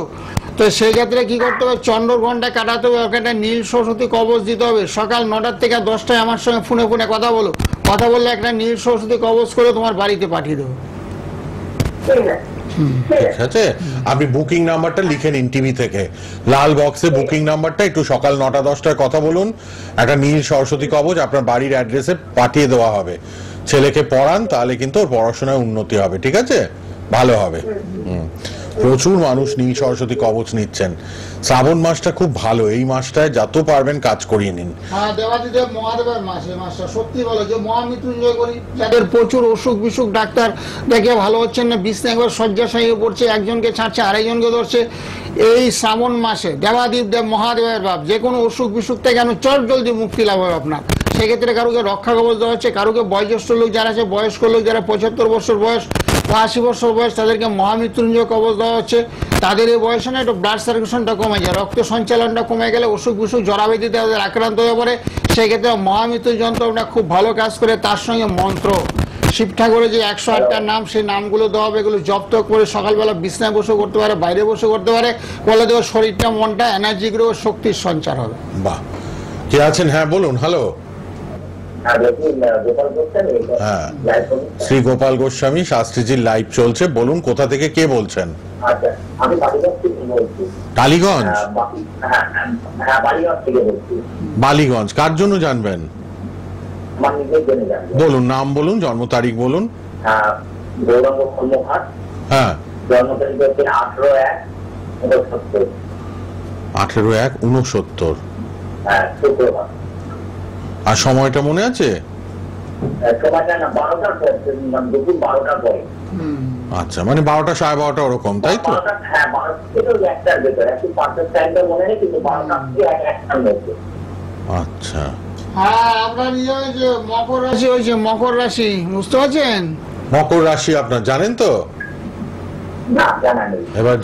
তো সেই ক্ষেত্রে কি করতে হবে, চন্দ্রগ্রহণটা কাটাতে হবে, ওকে একটা নীল সরস্বতী কবচ দিতে হবে। সকাল 9টা থেকে 10টায় আমার সঙ্গে ফোনে ফোনে কথা বলো, কথা বললে একটা নীল সরস্বতী কবচ করে তোমার বাড়িতে পাঠিয়ে দেবো। ঠিক আছে, আপনি বুকিং নাম্বারটা লিখে নিন টিভি থেকে, লাল বক্সে বুকিং নাম্বারটা, একটু সকাল 9টা-10টায় কথা বলুন, একটা নীল সরস্বতী কবচ আপনার বাড়ির অ্যাড্রেসে পাঠিয়ে দেওয়া হবে। ছেলেকে পড়ান, তাহলে কিন্তু ওর পড়াশোনায় উন্নতি হবে, ঠিক আছে, ভালো হবে। প্রচুর মানুষ নীল সরস্বতী কবচ নিচ্ছেন। শ্রাবণ মাসটা খুব ভালো, এই মাসটায় যত পারবেন কাজ করিয়ে নিন। হ্যাঁ, দেবাদিদেব মহাদেবের মাস এই মাসটা সত্যি ভালো, যে মহামৃত্যুঞ্জয় করি, যাদের প্রচুর অসুখ বিসুখ ডাক্তার দেখে ভালো হচ্ছেন না, বিছনা একবার শয্যাশায়ী পড়ছে, একজনকে ছাড়ছে আরেকজনকে ধরছে, এই শ্রাবণ মাসে দেবাদিদেব মহাদেবের ভাব যে কোনো অসুখ বিসুখ থেকে চট জলদি মুক্তি লাভ হবে আপনার। সেক্ষেত্রে কারোকে রক্ষা কবচ দেওয়া হচ্ছে, কারোকে বয়োজ্যেষ্ঠ লোক যারা আছে, বয়স্ক লোক যারা 75 বছর বয়স বা 80 বছর বয়স, তাদেরকে মহামৃত্যুঞ্জয় কবচ দেওয়া হচ্ছে। তাদের এই বয়সে না একটু ব্লাড সার্কুলেশনটা কমে যায়, রক্ত সঞ্চালনটা কমে গেলে অসুখ বিসুখ জরাবেদিতে তাদের আক্রান্ত হয়ে পড়ে। সেক্ষেত্রে মহামৃত্যুর যন্ত্রটা খুব ভালো কাজ করে। তার সঙ্গে মন্ত্র, শিব ঠাকুরের যে 108টা নাম, সেই নামগুলো দেওয়া হবে, এগুলো জপ তপ করে সকালবেলা বিছনায় বসে করতে পারে, বাইরে বসে করতে পারে, বলে দেওয়া শরীরটা মনটা এনার্জি গ্রো শক্তির সঞ্চার হবে। বাহ, কে আছেন? হ্যাঁ বলুন। হ্যালো, হ্যাঁ, শ্রী গোপাল গোস্বামী শাস্ত্রীজির লাইভ চলছে, বলুন কোথা থেকে কে বলছেন? টালিগঞ্জ? বালিগঞ্জ, কার জন্য জানবেন? বলুন, নাম বলুন, জন্ম তারিখ বলুন। হ্যাঁ, 18/1/69। আর সময়টা মনে আছে? আচ্ছা, মানে 12টা 12:30 ওরকম, তাই তো? আচ্ছা, হ্যাঁ, আপনার ইয়ে যে মকর রাশি হয়েছে, মকর রাশি বুঝতে পারছেন? মকর রাশি আপনার জানেন তো? এবার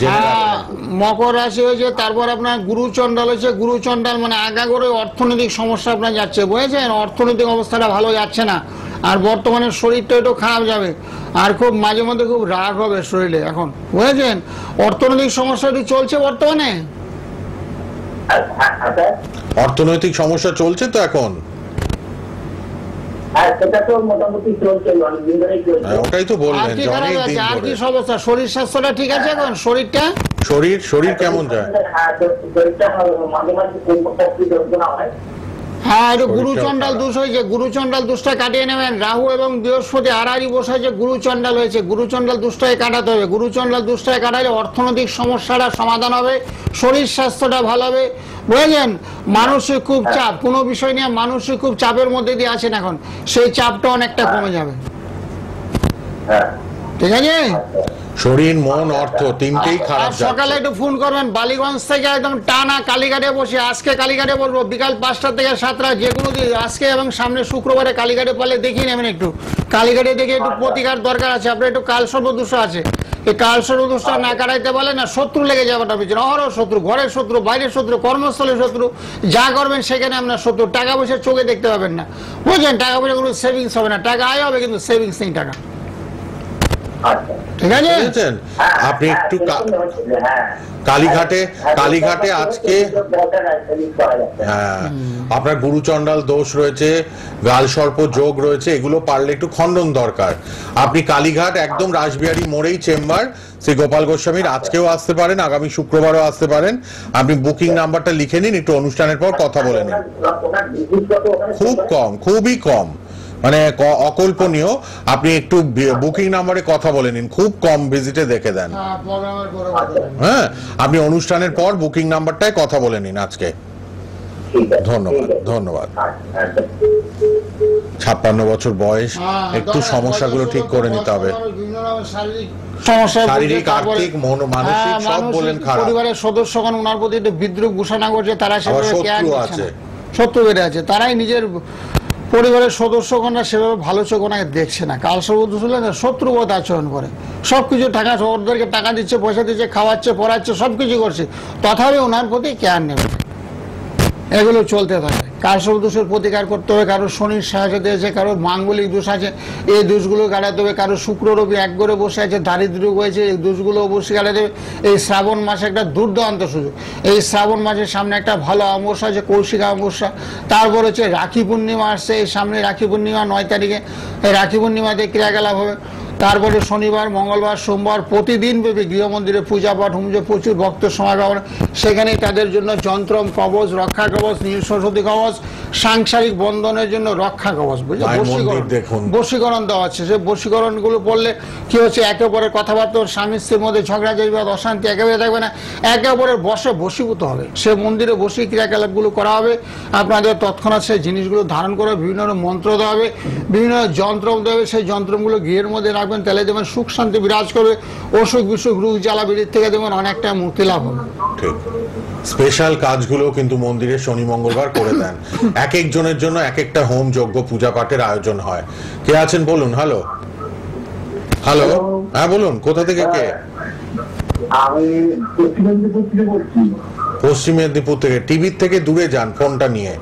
মকর রাশি হয়েছে, তারপর আপনার গুরু চন্ডাল হয়েছে। গুরু চন্ডাল মানে আগা করে অর্থনৈতিক সমস্যা আপনার যাচ্ছে, বুঝেছেন? অর্থনৈতিক অবস্থাটা ভালো যাচ্ছে না, আর বর্তমানে শরীরটা একটু খারাপ যাবে, আর খুব মাঝে মধ্যে খুব রাগ হবে শরীরে এখন, বুঝেছেন? অর্থনৈতিক সমস্যা একটু চলছে বর্তমানে। অর্থনৈতিক সমস্যা চলছে তো এখন? ওটাই তো বললেন, আর কি সমস্যা? শরীর স্বাস্থ্যটা ঠিক আছে এখন? শরীরটা, শরীর কেমন যায়? হ্যাঁ, একটু গুরুচন্ডাল দোষ হয়েছে, গুরুচন্ডাল দোষটা কাটিয়ে নেবেন। রাহু এবং বৃহস্পতি আড়াআড়ি বসে গুরুচন্ডাল হয়েছে, গুরুচন্ডাল দোষটাকে কাটাতে হবে। গুরুচন্ডাল দোষটাকে কাটালে অর্থনৈতিক সমস্যাটা সমাধান হবে, শরীর স্বাস্থ্যটা ভালো হবে, বুঝলেন? মানসিক খুব চাপ, কোনো বিষয় নিয়ে মানসিক খুব চাপের মধ্যে দিয়ে আছেন এখন, সেই চাপটা অনেকটা কমে যাবে, ঠিক আছে? শরীর, মন, অর্থ তিনটেই খারাপ যাচ্ছে। সকালে একটু ফোন করবেন, বালিগঞ্জ থেকে একদম টানা কালীঘাটে বসে, আজকে কালীঘাটে বলবো বিকাল 5টা থেকে 7টা, যে কোনো দিন, আজকে এবং সামনে শুক্রবারে কালীঘাটে পারলে দেখিয়ে নেবেন একটু। কালীঘাটে দেখে একটু প্রতিকার দরকার আছে, আপনার একটু কালসর্পদোষ আছে, এই কালসর্পদোষটা না কাটাইতে পারলে না শত্রু লেগে যাবে আপনার পিছনে, অহরহ শত্রু, ঘরের শত্রু, বাইরের শত্রু, কর্মস্থলের শত্রু, যা করবেন সেখানে আপনার শত্রু। টাকা পয়সা চোখে দেখতে পাবেন না, বুঝলেন? টাকা পয়সা কোনো সেভিংস হবে না, টাকা আয় হবে কিন্তু সেভিংস নেই টাকা, ঠিক আছে? আপনি একটু কালীঘাটে আজকে, হ্যাঁ, আপনার গুরুচন্ডাল দোষ রয়েছে, গাল সর্প যোগ রয়েছে, এগুলো পারলে একটু খণ্ডন দরকার। আপনি কালীঘাট একদম রাসবিহারী মোড়েই চেম্বার, শ্রী গোপাল গোস্বামীর, আজকেও আসতে পারেন, আগামী শুক্রবারও আসতে পারেন। আপনি বুকিং নাম্বারটা লিখে নিন, একটু অনুষ্ঠানের পর কথা বলে নিন। খুব কম, খুবই কম, মানে অকল্পনীয়। আপনি একটু বুকিং নাম্বারে কথা বলে নিন, খুব কম ভিজিটে দেখে দেন। হ্যাঁ, আপনি অনুষ্ঠানের পর বুকিং নাম্বারটায় কথা বলে নিন আজকে। ধন্যবাদ, ধন্যবাদ। 56 বছর বয়স, একটু সমস্যাগুলো ঠিক করে নিতে হবে। শারীরিক, আর্থিক, মানসিক সব বলেন খারাপ। পরিবারের সদস্যগণ ওনার প্রতি একটু বিদ্রুপ ঘোষণা করছে, তারা শত্রু আছে, শত্রু বেড়ে আছে, তারাই নিজের পরিবারের সদস্যগণরা সেভাবে ভালো চোখ ওনাকে দেখছে না, কালসর্পদোষ হলে শত্রুবৎ আচরণ করে, সবকিছু টাকা, ওদেরকে টাকা দিচ্ছে, পয়সা দিচ্ছে, খাওয়াচ্ছে, পড়াচ্ছে, সবকিছু করছে, তথাপি ওনার প্রতি কেয়ার নেবে। এগুলো চলতে থাকে। কালসর্পদোষের প্রতিকার করতে হবে, কারো শনির সাহায্য দিয়েছে, কারো মাঙ্গলিক দোষ আছে, এই দোষগুলো কাটাতে হবে, কারো শুক্র রবি এক করে বসে আছে, দারিদ্র্য হয়েছে, এই দোষগুলো অবশ্যই কাটাতে হবে। এই শ্রাবণ মাসে একটা দুর্দান্ত সুযোগ, এই শ্রাবণ মাসের সামনে একটা ভালো অমাবস্যা আছে, কৌশিক অমাবস্যা, তারপর হচ্ছে রাখি পূর্ণিমা আসছে, এই সামনে রাখি পূর্ণিমা 9 তারিখে, এই রাখি পূর্ণিমাতে ক্রিয়াকলাপ হবে। তারপরে শনিবার, মঙ্গলবার, সোমবার প্রতিদিন ব্যাপী গৃহমন্দিরে পূজা পাঠ হুমজে প্রচুর ভক্ত সমাগম। সেখানে তাদের জন্য যন্ত্রম কবচ, রক্ষা কবচ, নীল সরস্বতী কবচ, সাংসারিক বন্ধনের জন্য রক্ষা কবচ, বশীকরণ দেওয়া হচ্ছে। সেই বশীকরণ গুলো পড়লে কি হচ্ছে, একে অপরের কথাবার্তা, স্বামী স্ত্রীর মধ্যে ঝগড়া বিবাদ অশান্তি একেবারে থাকবে না, একে অপরের বশে বশীভূত হবে। সে মন্দিরে বসে ক্রিয়াকলাপগুলো করা হবে। আপনাদের তৎক্ষণাৎ সেই জিনিসগুলো ধারণ করে বিভিন্ন মন্ত্র দেওয়া হবে, বিভিন্ন যন্ত্র দেবে। সেই যন্ত্রগুলো গৃহের মধ্যে রাখবেন, তাহলে যেমন সুখ শান্তি বিরাজ করবে, অসুখ বিসুখ রোগ জ্বালা বিড়ির থেকে যেমন অনেকটা মুক্তি লাভ হবে। ঠিক। স্পেশাল কাজগুলো কিন্তু মন্দিরে শনি মঙ্গলবার করে দেন। এক একজনের জন্য এক একটা হোম যজ্ঞ পূজা পাঠের আয়োজন হয়। কে আছেন বলুন? হ্যালো হ্যালো, হ্যাঁ বলুন, কোথা থেকে কে? আমি পশ্চিম মেদিনীপুর থেকে বলছি। পশ্চিম মেদিনীপুর থেকে। টিভির থেকে দূরে যান, ফোনটা নিয়ে।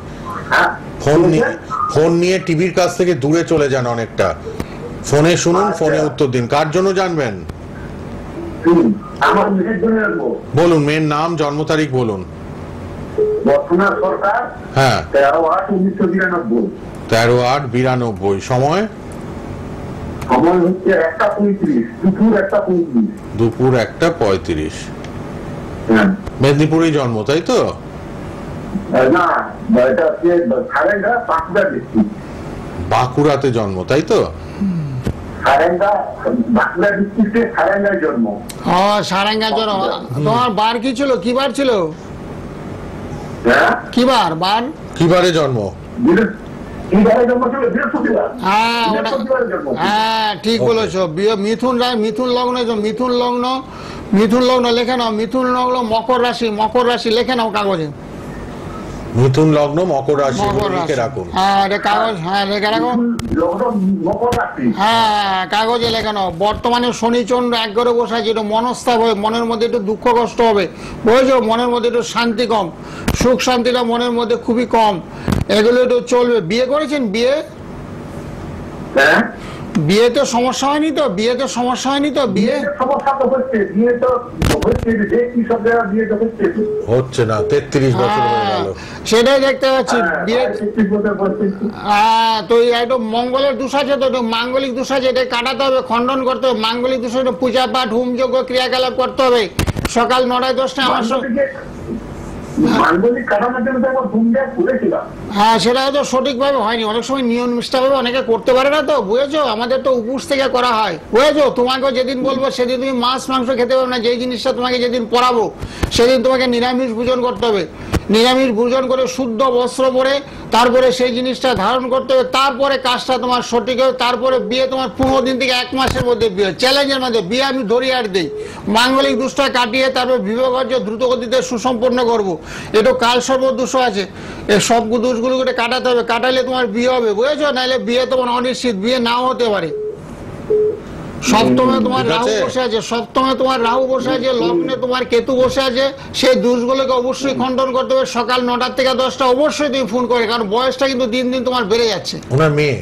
ফোন নিয়ে টিভির কাছ থেকে দূরে চলে যান অনেকটা। ফোনে শুনুন, ফোনে উত্তর দিন। কার জন্য জানবেন? আমার মেয়ের জন্য বলুন, মেয়ের নাম, জন্ম তারিখ বলুন। বর্তনা সরকার। হ্যাঁ, 13/8/1992। 13/8/92। সময়? সময় হচ্ছে 1:35, দুপুর 1:35। দুপুর 1:35। হ্যাঁ, মেদিনীপুরেই জন্ম, তাই তো? না, এটা হচ্ছে সারেঙ্গা, বাঁকুড়া ডিস্ট্রিক্ট। বাঁকুড়াতে জন্ম, তাই তো? সারেঙ্গা, বাঁকুড়া ডিস্ট্রিক্টে সারেঙ্গায় জন্ম। সারেঙ্গা জন্ম। তোমার বার কি ছিল? কি বার ছিল? হ্যাঁ, কি বার? বার কি বারে জন্ম? হ্যাঁ, ঠিক বলেছো। মিথুন লগ্ন, মিথুন লগ্ন, মিথুন লগ্ন লেখে নাও। মিথুন লগ্ন মকর রাশি, মকর রাশি লেখে নাও কাগজে। মিথুন লগ্ন মকর রাশি লিখে রাখুন। হ্যাঁ, কাগজ, হ্যাঁ লেখে রাখো। হ্যাঁ, কাগজে লেখে নাও। বর্তমানে শনি চন্দ্র এক ঘরে বসে আছে, একটু মনস্তাপ হবে, মনের মধ্যে একটু দুঃখ কষ্ট হবে, বুঝেছো? মনের মধ্যে একটু শান্তি কম, সুখ শান্তিটা মনের মধ্যে খুবই কম, এগুলো একটু চলবে। বিয়ে করেছেন? বিয়েতে সমস্যা হয়নি তো? বিয়েতে সমস্যা হয়নি তো? বিয়ে সমস্যা তো হচ্ছে, বিয়ে তো হচ্ছে, যে কি সব জায়গায় বিয়ে তো হচ্ছে না। 33 বছর হয়ে গেল, সেটাই দেখতে পাচ্ছি। বিয়ে তো একটু মঙ্গলের দোষ আছে, তো একটু মাঙ্গলিক দোষ আছে, এটা কাটাতে হবে, খণ্ডন করতে হবে। মাঙ্গলিক দোষ, পূজা পাঠ হোম যজ্ঞ ক্রিয়াকলাপ করতে হবে সকাল 9টায় 10টায়। আমার হ্যাঁ, সেটা হয়তো সঠিকভাবে হয়নি, অনেক সময় নিয়ম নিষ্ঠাভাবে অনেকে করতে পারে না, তো বুঝেছো? আমাদের তো উপোস থেকে করা হয়, বুঝেছো? তোমাকেও যেদিন বলবো সেদিন তুমি মাছ মাংস খেতে পারবে না। যেই জিনিসটা তোমাকে যেদিন পড়াবো সেদিন তোমাকে নিরামিষ ভোজন করতে হবে। নিরামিষ ভোজন করে শুদ্ধ বস্ত্র পরে তারপরে সেই জিনিসটা ধারণ করতে হবে, তারপরে কাজটা তোমার সঠিক হবে। তারপরে বিয়ে তোমার 15 দিন থেকে 1 মাসের মধ্যে বিয়ে, চ্যালেঞ্জের মধ্যে বিয়ে আমি ধরিয়ে আর দিই। মাঙ্গলিক দোষটা কাটিয়ে তারপর বিবাহ কার্য দ্রুত গতিতে সুসম্পন্ন করবো। একটু কাল সর্ব দোষ আছে, এই সব দোষগুলো কাটাতে হবে, কাটাইলে তোমার বিয়ে হবে, বুঝেছো? নাহলে বিয়ে তোমার অনিশ্চিত, বিয়ে নাও হতে পারে। সপ্তমে তোমার রাহু বসে আছে, সপ্তমে তোমার রাহু বসে আছে, লগ্নে তোমার কেতু বসে আছে। সেই দোষগুলোকে অবশ্যই খণ্ডন করতে হবে। সকাল 9টা থেকে 10টা অবশ্যই তুমি ফোন করে, কারণ বয়সটা কিন্তু দিন দিন তোমার বেড়ে যাচ্ছে। ওনার মেয়ে,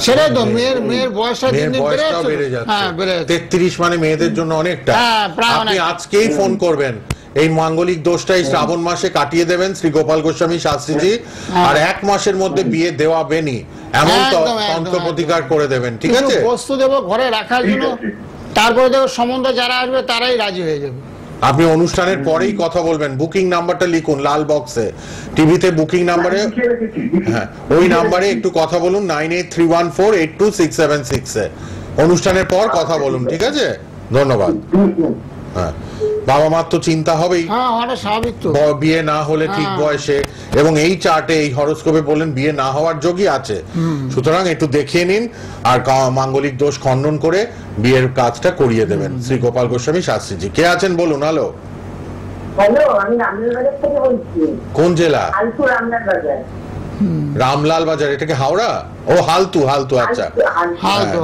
সেটাই তো, মেয়ের বয়সটা দিন দিন বেড়ে যাচ্ছে। হ্যাঁ, বেড়ে যাচ্ছে। 33 মানে মেয়েদের জন্য অনেকটা। আপনি আজকেই ফোন করবেন, এই মাঙ্গলিক দোষটাই শ্রাবণ মাসে কাটিয়ে দেবেন শ্রী গোপাল গোস্বামী শাস্ত্রীজি, আর 1 মাসের মধ্যে বিয়ে দেওয়া বেনি এমন তন্ত্র প্রতিকার করে দেবেন, ঠিক আছে? বস্তু দেবো ঘরে রাখার জন্য, তারপরে দেখো সম্বন্ধ যারা আসবে তারাই রাজি হয়ে যাবে। আপনি অনুষ্ঠানের পরেই কথা বলবেন। বুকিং নাম্বারটা লিখুন লাল বক্সে, টিভিতে বুকিং নাম্বারে, হ্যাঁ ওই নাম্বারে একটু কথা বলুন, 9831482676 এ। অনুষ্ঠানের পর কথা বলুন, ঠিক আছে? ধন্যবাদ। হ্যাঁ, বাবা মার তো চিন্তা হবেই, বিয়ে না হলে ঠিক বয়সে, এবং এই চার্টে এই হরোস্কোপে বললেন বিয়ে না হওয়ার যোগই আছে। সুতরাং একটু দেখিয়ে নিন আর মাঙ্গলিক দোষ খণ্ডন করে বিয়ের কাজটা করিয়ে দেবেন শ্রী গোপাল গোস্বামী শাস্ত্রীজি। কে আছেন বলুন? হ্যালো, আমি রামলাল থেকে বলছি। কোন জেলা? রামলাল। রামলাল বাজার, এটাকে হাওড়া? ও হালতু, আচ্ছা,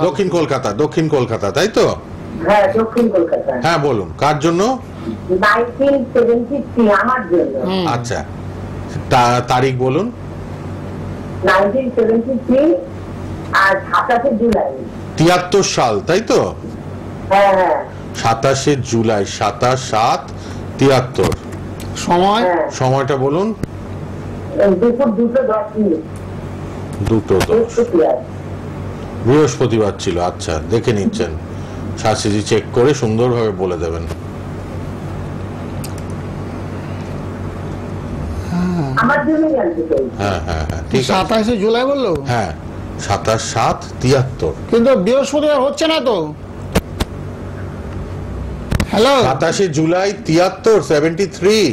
দক্ষিণ কলকাতা, দক্ষিণ কলকাতা, তাই তো? হ্যাঁ, দক্ষিণ কলকাতা। হ্যাঁ বলুন, কার জন্য? 1973 আমার জন্য। আচ্ছা, তারিখ বলুন। 1973 আর 27 জুলাই। 73 সাল, তাই তো? হ্যাঁ, 27 জুলাই, 27/7/73। সময়টা বলুন। দুপুর 2:10। 2:10। বৃহস্পতিবার ছিল, আচ্ছা দেখে নিচ্ছেন, শাস্ত্রীজি চেক করে সুন্দরভাবে বলে দেবেন। আমার জন্য জানতে চাই। হ্যাঁ হ্যাঁ হ্যাঁ ঠিক আছে। 27 জুলাই বললো? হ্যাঁ 27/7/73। কিন্তু বৃহস্পতিবার হচ্ছে না তো। হ্যালো, 27 জুলাই 73 73।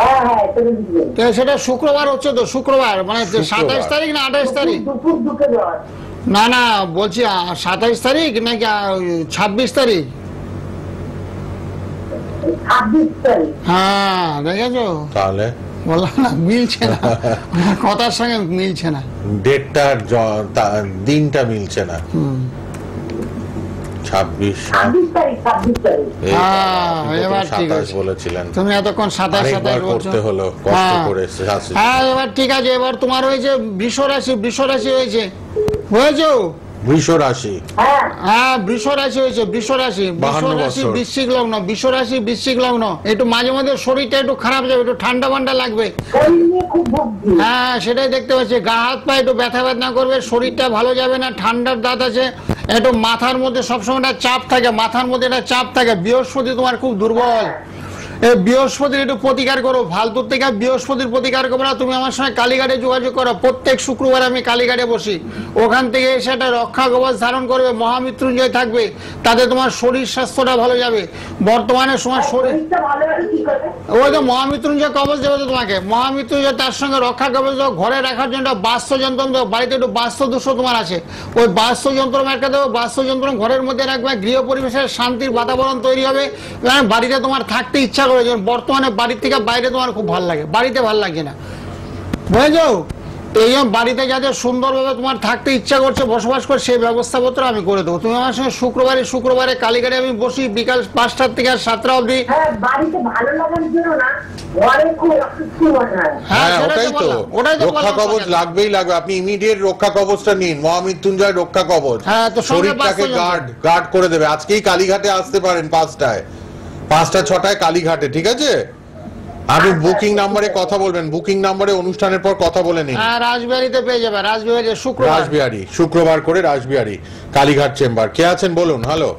হ্যাঁ হ্যাঁ, এটা বুঝলেন। তো সেটা শুক্রবার হচ্ছে তো, শুক্রবার মানে শুক্রবার। 27 তারিখ না 28 তারিখ? দুপুর দুটো দেওয়ার। না না বলছি 27 তারিখ নাকি 26 তারিখ? 26 তারিখ। হ্যাঁ দেখেছো, তাহলে বললাম না মিলছে না, কথার সঙ্গে মিলছে না। ডেটটা দিনটা মিলছে না। 26 তারিখ। এই হ্যাঁ, এবার ঠিক 27 আছে। বলেছিলেন, তুমি এতক্ষণ 27 আরেকবার বলছো। করতে হলো, কষ্ট হ্যাঁ। করে শাস্ত্রী। হ্যাঁ এবার ঠিক আছে, এবার তোমার হয়েছে বৃষ রাশি, বৃষ রাশি হয়েছে, হয়েছে। বৃষ রাশি, হ্যাঁ হ্যাঁ বৃষ রাশি হয়েছে, বৃষ রাশি, বৃষ 52 রাশি বছর। বৃশ্চিক লগ্ন, বৃষ রাশি বৃশ্চিক লগ্ন। একটু মাঝে মাঝে শরীরটা একটু খারাপ যাবে, একটু ঠান্ডা ঠান্ডা লাগবে। শরীর নিয়ে খুব ভুগছি। হ্যাঁ সেটাই দেখতে পাচ্ছি, গা হাত পা একটু ব্যথা ব্যথা করবে, শরীরটা ভালো যাবে না, ঠান্ডার দাঁত আছে, একটু মাথার মধ্যে সবসময় একটা চাপ থাকে, মাথার মধ্যে একটা চাপ থাকে। বৃহস্পতি তোমার খুব দুর্বল, এই বৃহস্পতির একটু প্রতিকার করো, ফালতুর থেকে বৃহস্পতির প্রতিকার করো না। তুমি আমার সঙ্গে কালীঘাটে যোগাযোগ করো, প্রত্যেক শুক্রবার আমি কালীঘাটে বসি, ওখান থেকে এসে একটা রক্ষা কবচ ধারণ করবে, মহামৃত্যুঞ্জয় থাকবে, তাতে তোমার শরীর স্বাস্থ্যটা ভালো যাবে। বর্তমানে তোমার শরীর, শরীরটা ভালো আছে কি করে? ওই তো মহামৃত্যুঞ্জয় কবচ দেবে তো তোমাকে, মহামৃত্যুঞ্জয়, তার সঙ্গে রক্ষা কবচ দেবো, ঘরে রাখার জন্য বাস্তুযন্ত্র দেবো, বাড়িতে একটু বাস্তুদোষ তোমার আছে, ওই বাস্তুযন্ত্র একটা দেবো, বাস্তুযন্ত্র ঘরের মধ্যে রাখবে, গৃহ পরিবেশের শান্তির বাতাবরণ তৈরি হবে, বাড়িতে তোমার থাকতে ইচ্ছা করে। যেমন বর্তমানে বাড়ির থেকে বাইরে তোমার খুব ভালো লাগে, বাড়িতে ভালো লাগে না, বুঝেছো? এই জন্য বাড়িতে যাতে সুন্দরভাবে তোমার থাকতে ইচ্ছা করছে, বসবাস করে, সেই ব্যবস্থাপত্র আমি করে দেবো। তুমি আমার সঙ্গে শুক্রবারে কালীঘাটে আমি বসি, বিকাল 5টা থেকে 7টা অবধি। হ্যাঁ, বাড়িতে ভালো লাগার জন্য না, ঘরে খুব অসুস্থ মনে হয়। হ্যাঁ সেটাই ওটাই তো তো, বললাম, ওটাই তো রক্ষা বললাম কবচ তোমাকে। লাগবেই লাগবে। আপনি ইমিডিয়েট রক্ষা কবচটা নিন, মহামৃত্যুঞ্জয় রক্ষা কবচ। হ্যাঁ, তো সঙ্গে শরীরটাকে বাস্তুযন্ত্র। গার্ড করে দেবে। আজকেই কালীঘাটে আসতে পারেন 5টায়, 5টা-6টায় কালীঘাটে, ঠিক আছে? আপনি বুকিং নাম্বারে কথা বলবেন, বুকিং নাম্বারে অনুষ্ঠানের পর কথা বলে নিন। হ্যাঁ রাজবিহারীতে পেয়ে যাবে, রাজবিহারী শুক্রবার। রাসবিহারী, শুক্রবার করে রাসবিহারী, কালীঘাট চেম্বার। কে আছেন বলুন? হ্যালো,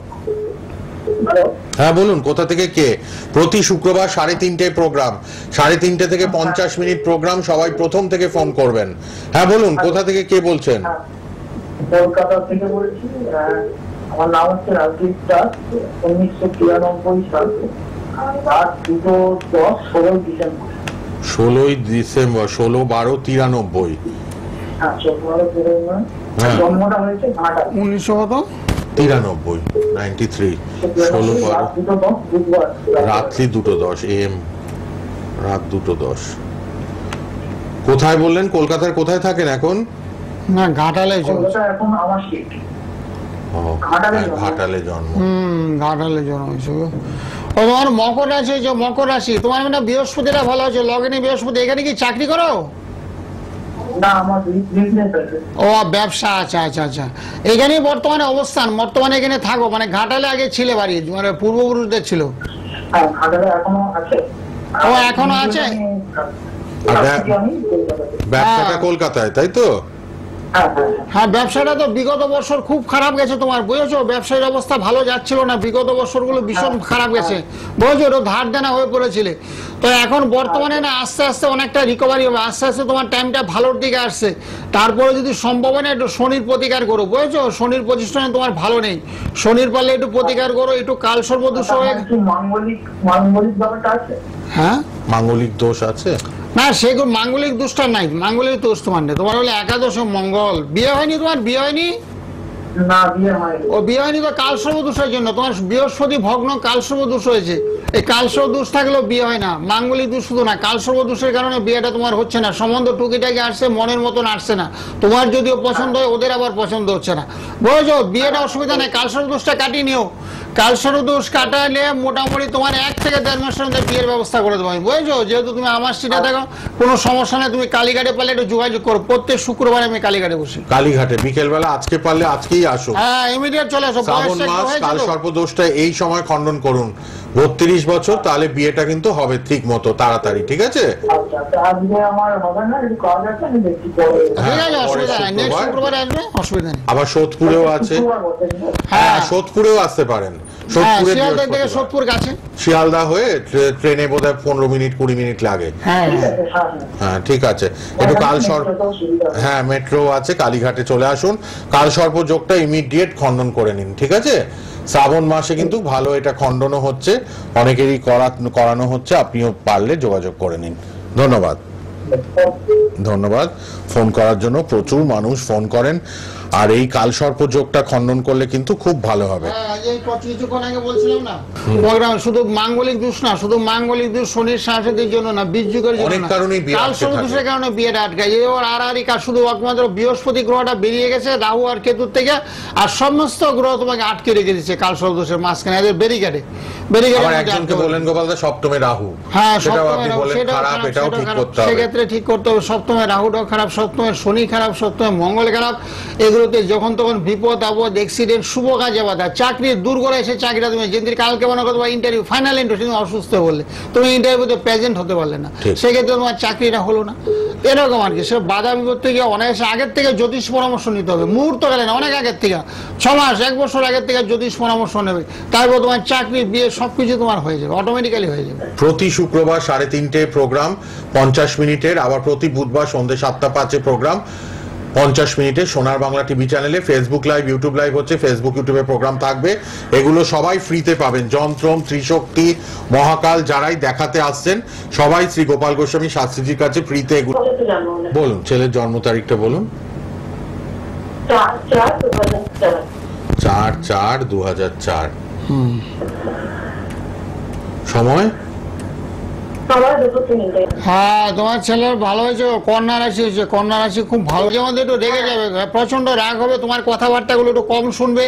হ্যাঁ বলুন, কোথা থেকে কে? প্রতি শুক্রবার 3:30 প্রোগ্রাম, 3:30 থেকে 50 মিনিট প্রোগ্রাম, সবাই প্রথম থেকে ফোন করবেন। হ্যাঁ বলুন, কোথা থেকে কে বলছেন? কলকাতা থেকে বলছি। আমার নাম হচ্ছে রাজদীপ দাস। 1993 সাল, রাত 2:10, 16 ডিসেম্বর। 16 ডিসেম্বর, 16/12/93। হ্যাঁ, 16 হ্যাঁ। জন্মটা হয়েছে ঘাটা। 1993, 93, 16/12, রাত্রি 2:10 AM, রাত 2:10। কোথায় বললেন? কলকাতার কোথায় থাকেন এখন? না ঘাটালে চলছে। এখন আমার শিফট ও, ঘাটালে জন্ম। ঘাটালে জন্ম হয়েছে গো। ও তোমার মকর রাশি হয়েছে, মকর রাশি। তোমার মানে বৃহস্পতিটা ভালো আছে, লগিনী বৃহস্পতি। এখানে কি চাকরি করো? না, আমার বিজনেস আছে। ও ব্যবসা, আচ্ছা আচ্ছা আচ্ছা। এখানেই বর্তমানে অবস্থান, বর্তমানে এখানে থাকো, মানে ঘাটালে আগে ছিলে বাড়ি, মানে পূর্বপুরুষদের ছিল। হ্যাঁ, ঘাটালে এখনো আছে। ও, এখনো আছে? আর ব্যবসাটা কলকাতায়, তাই তো? হ্যাঁ ব্যবসাটা তো বিগত বছর খুব খারাপ গেছে তোমার, বুঝেছো? ব্যবসায়ীর অবস্থা ভালো যাচ্ছিল না, বিগত বছরগুলো ভীষণ খারাপ গেছে, বুঝেছো? ওটা ধার দেনা হয়ে পড়েছিলে। তো এখন বর্তমানে না আস্তে আস্তে অনেকটা রিকভারি হবে, আস্তে আস্তে তোমার টাইমটা ভালোর দিকে আসছে। তারপরে যদি সম্ভব হয় না একটু শনির প্রতিকার করো, বুঝেছো? শনির প্রতিষ্ঠানে তোমার ভালো নেই, শনির পারলে একটু প্রতিকার করো, একটু কাল সর্বদোষ হয়ে। মাঙ্গলিক ব্যাপারটা আছে। হ্যাঁ, মাঙ্গলিক দোষ আছে না সেগুলো মাঙ্গলিক দোষটা নাই, মাঙ্গলিক দোষ তোমার নেই। তোমার হলে একাদশ মঙ্গল, বিয়ে হয়নি তোমার? বিয়ে হয়নি? না, বিয়ে হয়নি। ও বিয়ে হয়নি তো কালসর্প দোষের জন্য, তোমার বৃহস্পতি ভগ্ন কালসর্প দোষ হয়েছে। এই কালসর্প দোষ থাকলেও বিয়ে হয় না, মাঙ্গলিক দোষ শুধু না, কালসর্প দোষের কারণে বিয়েটা তোমার হচ্ছে না, সম্বন্ধ টুকিটাকি আসছে, মনের মতন আসছে না, তোমার যদিও পছন্দ হয় ওদের আবার পছন্দ হচ্ছে না, বুঝেছো? বিয়েটা অসুবিধা নেই, কালসর্প দোষটা কাটিয়ে নিও। কালসর্প দোষ কাটালে মোটামুটি তোমার 1 থেকে 1.5 মাসের মধ্যে বিয়ের ব্যবস্থা করে দেবো আমি, বুঝেছো? যেহেতু তুমি আমার সিটে থাকো, কোনো সমস্যা নেই, তুমি কালীঘাটে পারলে একটু যোগাযোগ করো, প্রত্যেক শুক্রবার আমি কালীঘাটে বসি। কালীঘাটে বিকেলবেলা, আজকে পারলে আজকেই আসো। হ্যাঁ ইমিডিয়েট চলে আসো। শ্রাবণ মাস, কাল সর্পদোষটা এই সময় খণ্ডন করুন। 32 বছর, তাহলে বিয়েটা কিন্তু হবে ঠিক মতো তাড়াতাড়ি, ঠিক আছে? আবার সোদপুরেও আছে, হ্যাঁ সোদপুরেও আসতে পারেন, শিয়ালদা হয়ে ট্রেনে বোধহয় 15 মিনিট 20 মিনিট লাগে। হ্যাঁ ঠিক আছে, একটু হ্যাঁ মেট্রো আছে, কালীঘাটে চলে আসুন, কালসর্প যোগটা ইমিডিয়েট খণ্ডন করে নিন, ঠিক আছে? শ্রাবণ মাসে কিন্তু ভালো এটা খণ্ডনও হচ্ছে, অনেকেরই করানো হচ্ছে, আপনিও পারলে যোগাযোগ করে নিন। ধন্যবাদ, ধন্যবাদ ফোন করার জন্য। প্রচুর মানুষ ফোন করেন, আর এই কালসর্প যোগটা খণ্ডন করলে কিন্তু খুব ভালো হবে। কিছুক্ষণ আগে বলছিলাম না, শুধু মাঙ্গলিক দোষ না, শুধু মাঙ্গলিক দোষ শনির শাসনের জন্য না, বীর্যকের জন্য, অনেক কারণেই কালসর্প দোষের কারণে বিয়েটা আটকায়। এই কাজ শুধু একমাত্র বৃহস্পতি গ্রহটা বেরিয়ে গেছে রাহু আর কেতুর থেকে, আর সমস্ত গ্রহ তোমাকে আটকে রেখে দিচ্ছে কালসর্প দোষের মাঝখানে, এদের বেরিকাটে। একজনকে বললেন গোপালদা সপ্তমে রাহু, হ্যাঁ সেক্ষেত্রে ঠিক করতে হবে। সপ্তমে রাহুটাও খারাপ, সপ্তমে শনি খারাপ, সপ্তমে মঙ্গল খারাপ। এগুলোতে যখন তখন বিপদ আপদ অ্যাক্সিডেন্ট, শুভ কাজে বাধা, চাকরির দূর করে এসে চাকরিটা তুমি যেদিন কালকে মনে করো ইন্টারভিউ ফাইনাল ইন্টারভিউ, তুমি অসুস্থ বললে, তুমি ইন্টারভিউতে প্রেজেন্ট হতে পারলে না, সেক্ষেত্রে তোমার চাকরিটা হলো না, এরকম আর কি। সে বাধা বিপত্তি গিয়ে অনায়াসে আগের থেকে জ্যোতিষ পরামর্শ নিতে হবে, মুহূর্তকালে না, অনেক আগের থেকে, 6 মাস 1 বছর আগের থেকে জ্যোতিষ পরামর্শ নেবে, তারপর তোমার চাকরি বিয়ে সবকিছু তোমার হয়ে যাবে, অটোমেটিক্যালি হয়ে যাবে। প্রতি শুক্রবার 3:30 প্রোগ্রাম 50 মিনিটের, আবার প্রতি বুধবার সন্ধ্যে 7:05 প্রোগ্রাম 50 মিনিটে সোনার বাংলা টিভি চ্যানেলে। ফেসবুক লাইভ, ইউটিউব লাইভ হচ্ছে, ফেসবুক ইউটিউবে প্রোগ্রাম থাকবে, এগুলো সবাই ফ্রিতে পাবেন। যন্ত্রম, ত্রিশক্তি, মহাকাল যারাই দেখাতে আসছেন সবাই শ্রী গোপাল গোস্বামী শাস্ত্রীজির কাছে ফ্রিতে এগুলো। বলুন ছেলের জন্ম তারিখটা বলুন। 4/4/2004। সময়? হ্যাঁ তোমার ছেলের ভালো হয়েছে, কন্যা রাশি হয়েছে, কন্যা রাশি খুব ভালো। যেমন একটু রেগে যাবে, প্রচন্ড রাগ হবে, তোমার কথাবার্তা গুলো একটু কম শুনবে,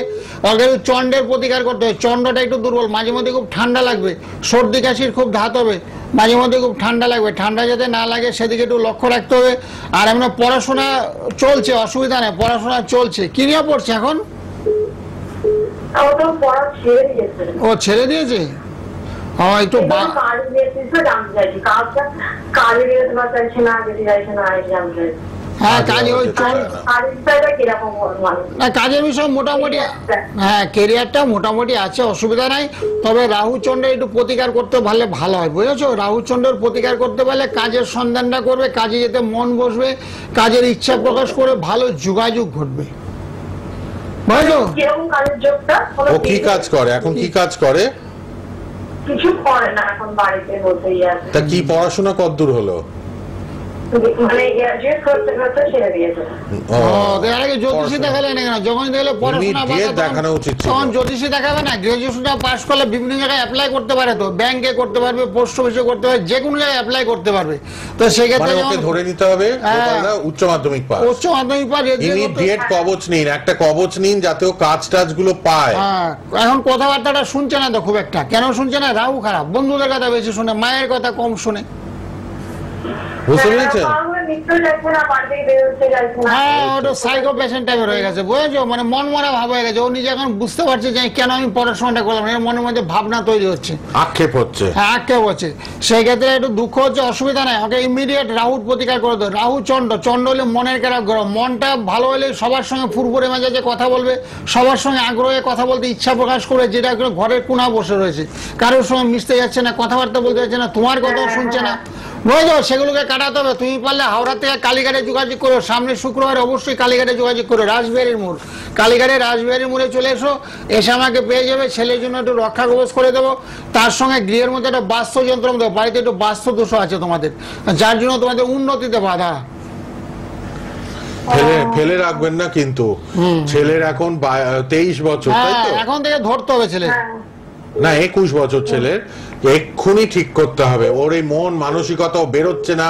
অলরেডি চন্ডের প্রতিকার করতে হবে, চন্ডটা একটু দুর্বল, মাঝে মধ্যে খুব ঠান্ডা লাগবে, সর্দি কাশির খুব ধাত হবে, মাঝে মধ্যে খুব ঠান্ডা লাগবে, ঠান্ডা যাতে না লাগে সেদিকে একটু লক্ষ্য রাখতে হবে। আর এমন পড়াশোনা চলছে, অসুবিধা নেই, পড়াশোনা চলছে। কি নিয়ে পড়ছে এখন? ও ছেড়ে দিয়েছে, একটু কাজের বিষয় মোটামুটি, হ্যাঁ ক্যারিয়ারটা মোটামুটি আছে, অসুবিধা নাই। তবে রাহুচন্দ্রের একটু প্রতিকার করতে পারলে ভালো হয়, বুঝেছো? রাহুচন্দ্রের প্রতিকার করতে পারলে কাজের সন্ধানটা করবে, কাজে যেতে মন বসবে, কাজের ইচ্ছা প্রকাশ করে ভালো যোগাযোগ ঘটবে, বুঝেছো? ও কি কাজ করে এখন? কি কাজ করে? কিছু করে না, এখন বাড়িতে বসেই আছে। তা কি পড়াশোনা কতদূর হলো? জ্যোতিষী দেখালে না কেন? যখন দেখলে পড়াশোনা তখন জ্যোতিষী দেখাবে না? গ্রাজুয়েশনটা পাস করলে বিভিন্ন জায়গায় অ্যাপ্লাই করতে পারে, তো ব্যাংকে করতে পারবে, পোস্ট অফিসে করতে পারবে, যে কোনো জায়গায় অ্যাপ্লাই করতে পারবে। তো সেক্ষেত্রে ধরে নিতে হবে উচ্চ মাধ্যমিক পাস, উচ্চ মাধ্যমিক পাস, ইমিডিয়েট কবচ নিন, একটা কবচ নিন যাতে ও কাজ টাজ গুলো পায়। এখন কথাবার্তাটা শুনছে না তো খুব একটা, কেন শুনছে না? রাহু খারাপ, বন্ধুদের কথা বেশি শুনে, মায়ের কথা কম শুনে, বুঝতে পেরেছেন? হ্যাঁ ওটা সাইকো পেশেন্ট টাইপের হয়ে গেছে, বুঝেছো? মানে মন মরা ভাব হয়ে গেছে, ও নিজে এখন বুঝতে পারছে যে কেন আমি পড়াশোনাটা করলাম, এর মনের মধ্যে ভাবনা তৈরি হচ্ছে, আক্ষেপ হচ্ছে। হ্যাঁ আক্ষেপ হচ্ছে, সেই ক্ষেত্রে একটু দুঃখ হচ্ছে, অসুবিধা নাই, ওকে ইমিডিয়েট রাহুর প্রতিকার করে দেয়। রাহু চন্ড, চন্ড হলে মনের খারাপ গ্রহ, মনটা ভালো হলে সবার সঙ্গে ফুরফুরে মেজাজে কথা বলবে, সবার সঙ্গে আগ্রহে কথা বলতে ইচ্ছা প্রকাশ করে, যেটা ঘরের কোণা বসে রয়েছে, কারোর সঙ্গে মিশতে যাচ্ছে না, কথাবার্তা বলতে যাচ্ছে না, তোমার কথাও শুনছে না, বুঝেছো? সেগুলোকে কাটাতে হবে। তুমি পারলে হাওড়া থেকে কালীঘাটে যোগাযোগ করো, সামনে শুক্রবার অবশ্যই কালীঘাটে যোগাযোগ করো, রাসবিহারীর মোড়, কালীঘাটে রাসবিহারীর মোড়ে চলে এসো, এসে আমাকে পেয়ে যাবে। ছেলের জন্য একটু রক্ষা কবচ করে দেবো, তার সঙ্গে গৃহের মধ্যে একটা বাস্তু যন্ত্র দেবো, বাড়িতে একটু বাস্তু দোষ আছে তোমাদের, যার জন্য তোমাদের উন্নতিতে বাধা। ফেলে রাখবেন না কিন্তু, ছেলের এখন 23 বছর, এখন থেকে ধরতে হবে ছেলে, না 21 বছর ছেলের, এক্ষুনি ঠিক করতে হবে। ওর এই মন মানসিকতাও বেরোচ্ছে না,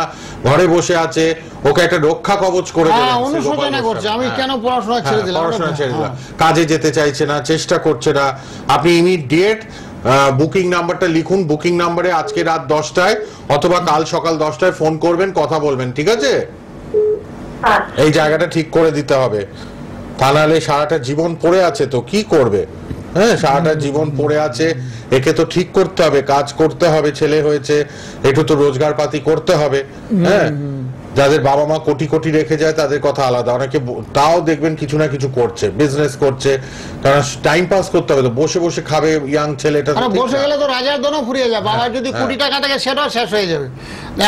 ঘরে বসে আছে, ওকে একটা রক্ষা কবচ করে দেবেন। অনুশোচনা করছে আমি কেন পড়াশোনা ছেড়ে দিলাম, পড়াশোনা ছেড়ে দিলাম, কাজে যেতে চাইছে না, চেষ্টা করছে না। আপনি ইমিডিয়েট বুকিং নাম্বারটা লিখুন, বুকিং নাম্বারে আজকে রাত 10টায় অথবা কাল সকাল 10টায় ফোন করবেন, কথা বলবেন, ঠিক আছে? এই জায়গাটা ঠিক করে দিতে হবে, তা নাহলে সারাটা জীবন পড়ে আছে, তো কি করবে? হ্যাঁ, সারাটা জীবন পড়ে আছে, একে তো ঠিক করতে হবে, কাজ করতে হবে, ছেলে হয়েছে, একটু তো রোজগার পাতি করতে হবে। হ্যাঁ, যাদের বাবা মা কোটি কোটি রেখে যায় তাদের কথা আলাদা, অনেকে তাও দেখবেন কিছু না কিছু করছে, বিজনেস করছে, কারণ টাইম পাস করতে হবে। তো বসে বসে খাবে ইয়াং ছেলেটা, বসে গেলে তো রাজার দনও ফুরিয়ে যাবে। বাবার যদি কোটি টাকা থাকে সেটাও শেষ হয়ে যাবে।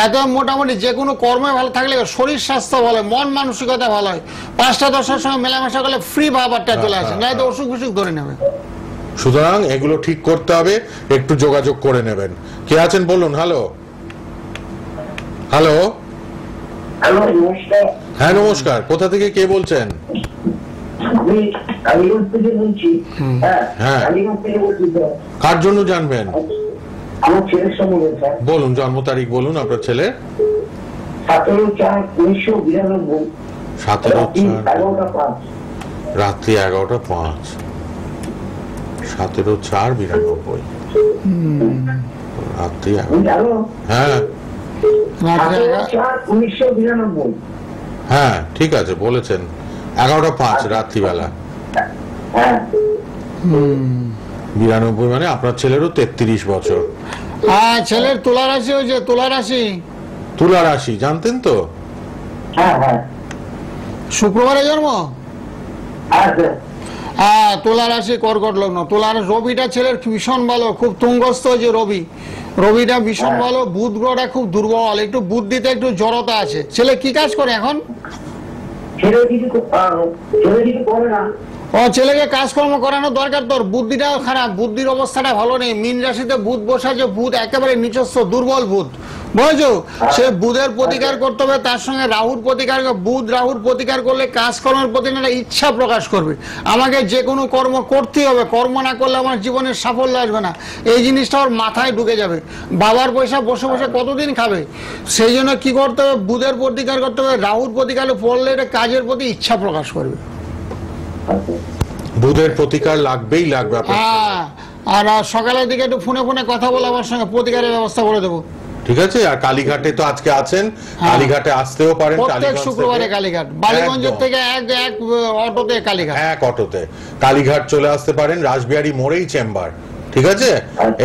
এত মোটামুটি যে কোনো কর্মে ভালো থাকলে শরীর স্বাস্থ্য ভালো হয়, মন মানসিকতা ভালো হয়, 5টা 10টার সময় মেলামেশা করলে ফ্রি ভাবারটা চলে আসে, না তো অসুখ বিসুখ ধরে নেবে। সুতরাং এগুলো ঠিক করতে হবে, একটু যোগাযোগ করে নেবেন। কে আছেন বলুন? হ্যালো হ্যালো হ্যালো, নমস্কার। হ্যাঁ নমস্কার, কোথা থেকে কে বলছেন? আমি আলিগঞ্জ থেকে বলছি। হ্যাঁ, আলিগঞ্জ থেকে বলছি স্যার। কার জন্য জানবেন? আমার ছেলের সম্বন্ধে স্যার। বলুন, জন্ম তারিখ বলুন আপনার ছেলের। 17/4/1992। 17/4 রাত্রি 11:05। 17/4/92 রাত্রি 11। হ্যাঁ 17/4/1992। হ্যাঁ ঠিক আছে বলেছেন, 11:05 রাত্রিবেলা। হ্যাঁ 92 মানে আপনার ছেলেরও 33 বছর। হ্যাঁ, ছেলের তুলা রাশি হয়েছে, তুলা রাশি। তুলা রাশি জানতেন তো? হ্যাঁ হ্যাঁ শুক্রবারে জন্ম। হ্যাঁ স্যার। হ্যাঁ, তুলা রাশি, কর্কট লগ্ন। তুলার রবিটা ছেলের ভীষণ ভালো, খুব তুঙ্গস্থ হয়েছে রবি। রবিটা ভীষণ ভালো, বুধ গ্রহটা খুব দুর্বল, একটু বুদ্ধিতে একটু জড়তা আছে। ছেলে কি কাজ করে এখন? ছেলে কিছু করে না। ও, ছেলেকে কাজকর্ম করানো দরকার। তোর বুদ্ধিটাও খারাপ, বুদ্ধির অবস্থাটা ভালো নেই। মীন রাশিতে বুধ বসা, যে বুধ একেবারে নিচস্থ দুর্বল বুধ, বুঝছো? সে বুধের প্রতিকার করতে হবে, তার সঙ্গে রাহুর প্রতিকার। বুধ রাহুর প্রতিকার করলে কাজকর্মের প্রতি একটা ইচ্ছা প্রকাশ করবে, আমাকে যে কোনো কর্ম করতেই হবে, কর্ম না করলে আমার জীবনের সাফল্য আসবে না, এই জিনিসটা ওর মাথায় ঢুকে যাবে। বাবার পয়সা বসে বসে কতদিন খাবে? সেই জন্য কি করতে হবে? বুধের প্রতিকার করতে হবে, রাহুর প্রতিকার পড়লে এটা কাজের প্রতি ইচ্ছা প্রকাশ করবে। বুধের প্রতিকার লাগবেই লাগবে। হ্যাঁ, আর সকালের দিকে একটু ফোনে ফোনে কথা বলে আমার সঙ্গে, প্রতিকারের ব্যবস্থা করে দেবো। ঠিক আছে। আর কালীঘাটে তো আজকে আছেন, কালীঘাটে আসতেও পারেন। প্রত্যেক শুক্রবারে কালীঘাট, বালিগঞ্জের থেকে এক অটোতে কালীঘাট, এক অটোতে কালীঘাট চলে আসতে পারেন। রাসবিহারী মোড়েই চেম্বার। ঠিক আছে,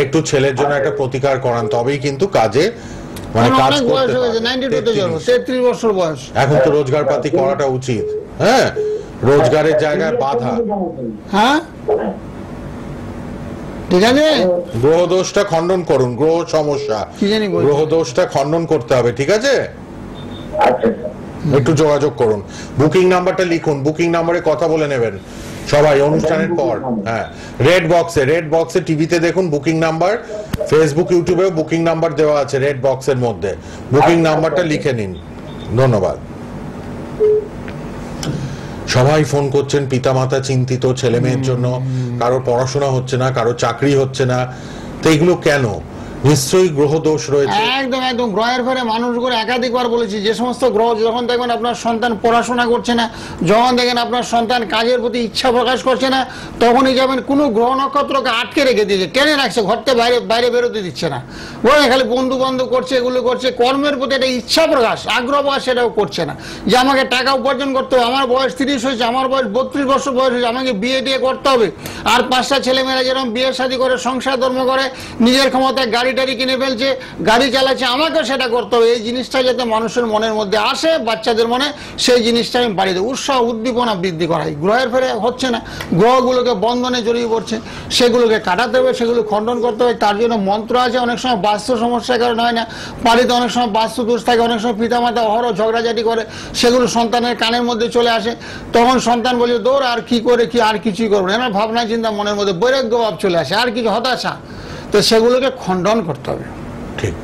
একটু ছেলের জন্য একটা প্রতিকার করান, তবেই কিন্তু কাজে মানে কাজ অনেক বয়স করতে হয়েছে, 92 তে জন্ম, 33 বছর বয়স। এখন তো রোজগার পাতি করাটা উচিত। হ্যাঁ, রোজগারের জায়গায় বাধা। হ্যাঁ ঠিক আছে, গ্রহ দোষটা খণ্ডন করুন, গ্রহ সমস্যা, গ্রহ দোষটা খণ্ডন করতে হবে। ঠিক আছে, একটু যোগাযোগ করুন। বুকিং নাম্বারটা লিখুন, বুকিং নাম্বারে কথা বলে নেবেন সবাই অনুষ্ঠানের পর। হ্যাঁ, রেড বক্সে টিভিতে দেখুন বুকিং নাম্বার, ফেসবুক ইউটিউবেও বুকিং নাম্বার দেওয়া আছে রেড বক্সের মধ্যে। বুকিং নাম্বারটা লিখে নিন। ধন্যবাদ। সবাই ফোন করছেন, পিতামাতা চিন্তিত ছেলে মেয়ের জন্য, কারো পড়াশোনা হচ্ছে না, কারো চাকরি হচ্ছে না। তো এগুলো কেন? নিশ্চয়ই গ্রহ দোষ রয়েছে। একদম একদম গ্রহের ফেরে মানুষগুলো একাধিকবার বলেছি, যে সমস্ত গ্রহ যখন দেখবেন আপনার সন্তান পড়াশোনা করছে না, যখন দেখেন আপনার সন্তান কাজের প্রতি ইচ্ছা প্রকাশ করছে না, তখনই যাবেন কোনো গ্রহ নক্ষত্রকে আটকে রেখে দিয়েছে, টেনে রাখছে, ঘরতে বাইরে বাইরে বেরোতে দিচ্ছে না। বলে খালি বন্ধু বান্ধব করছে, এগুলো করছে, কর্মের প্রতি একটা ইচ্ছা প্রকাশ, আগ্রহ প্রকাশ সেটাও করছে না। যে আমাকে টাকা উপার্জন করতে হবে, আমার বয়স 30 হয়েছে, আমার বয়স 32 বছর বয়স হয়েছে, আমাকে বিয়ে টিয়ে করতে হবে। আর 5টা ছেলেমেয়েরা যেরকম বিয়ে শাদী করে সংসার ধর্ম করে, নিজের ক্ষমতায় গাড়ি টাড়ি কিনে ফেলছে, গাড়ি চালাচ্ছে, আমাকেও সেটা করতে হবে। এই জিনিসটা যাতে মানুষের মনের মধ্যে আসে, বাচ্চাদের মনে, সেই জিনিসটা আমি বাড়িয়ে দেবো, উৎসাহ উদ্দীপনা বৃদ্ধি করাই। গ্রহের ফেরে হচ্ছে না, গ্রহগুলোকে বন্ধনে জড়িয়ে পড়ছে, সেগুলোকে কাটাতে হবে, সেগুলো খণ্ডন করতে হবে। তার জন্য মন্ত্র আছে। অনেক সময় বাস্তু সমস্যার কারণে হয় না, বাড়িতে অনেক সময় বাস্তু দোষ থাকে, অনেক সময় পিতামাতা অহরহ ঝগড়াঝাটি করে, সেগুলো সন্তানের কানের মধ্যে চলে আসে। তখন সন্তান বলে দৌড়, আর কি করে কি, আর কিছুই করবো না, আমার ভাবনা চিন্তা মনের মধ্যে বৈরাগ্য ভাব চলে আসে, আর কিছু হতাশা। তো সেগুলোকে খণ্ডন করতে হবে। ঠিক,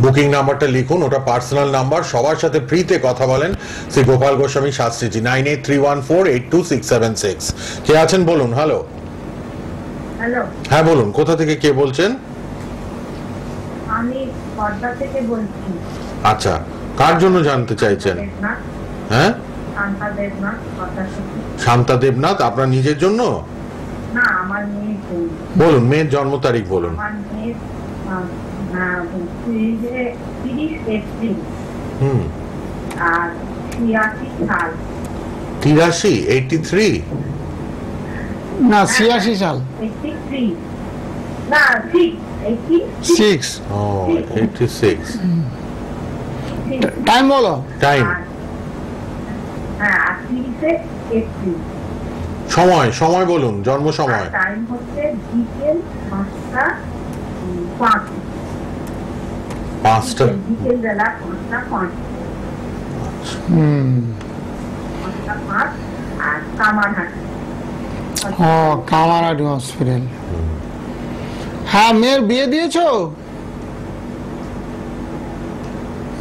বুকিং নাম্বারটা লিখুন, ওটা পার্সোনাল নাম্বার। সবার সাথে ফ্রিতে কথা বলেন। শ্রী গোপাল গোস্বামী শাস্ত্রীজি, 9831482676। কে আছেন বলুন? হ্যালো। হ্যাঁ বলুন, কোথা থেকে কে বলছেন? আমি পর্দা থেকে বলছি। আচ্ছা, কার জন্য জানতে চাইছেন? হ্যাঁ, শান্তা দেবনাথ। আপনার নিজের জন্য? না, আমার মেয়ের জন্য। বলুন, মেয়ের জন্ম তারিখ বলুন। আমার মেয়ের 30 এপ্রিল আর 86 সাল। 83? না 86 সাল 83 না 6 ও 86 টাইম বলো টাইম হ্যাঁ 30 এপ্রিল সময় সময় বলুন জন্ম সময় টাইম হচ্ছে বিকেল 5টা 5 5টা বিকেল বেলা 5টা 5 5টা 5 আর কামারহাট ও কামারহাটি হসপিটাল। হ্যাঁ মেয়ের বিয়ে দিয়েছো?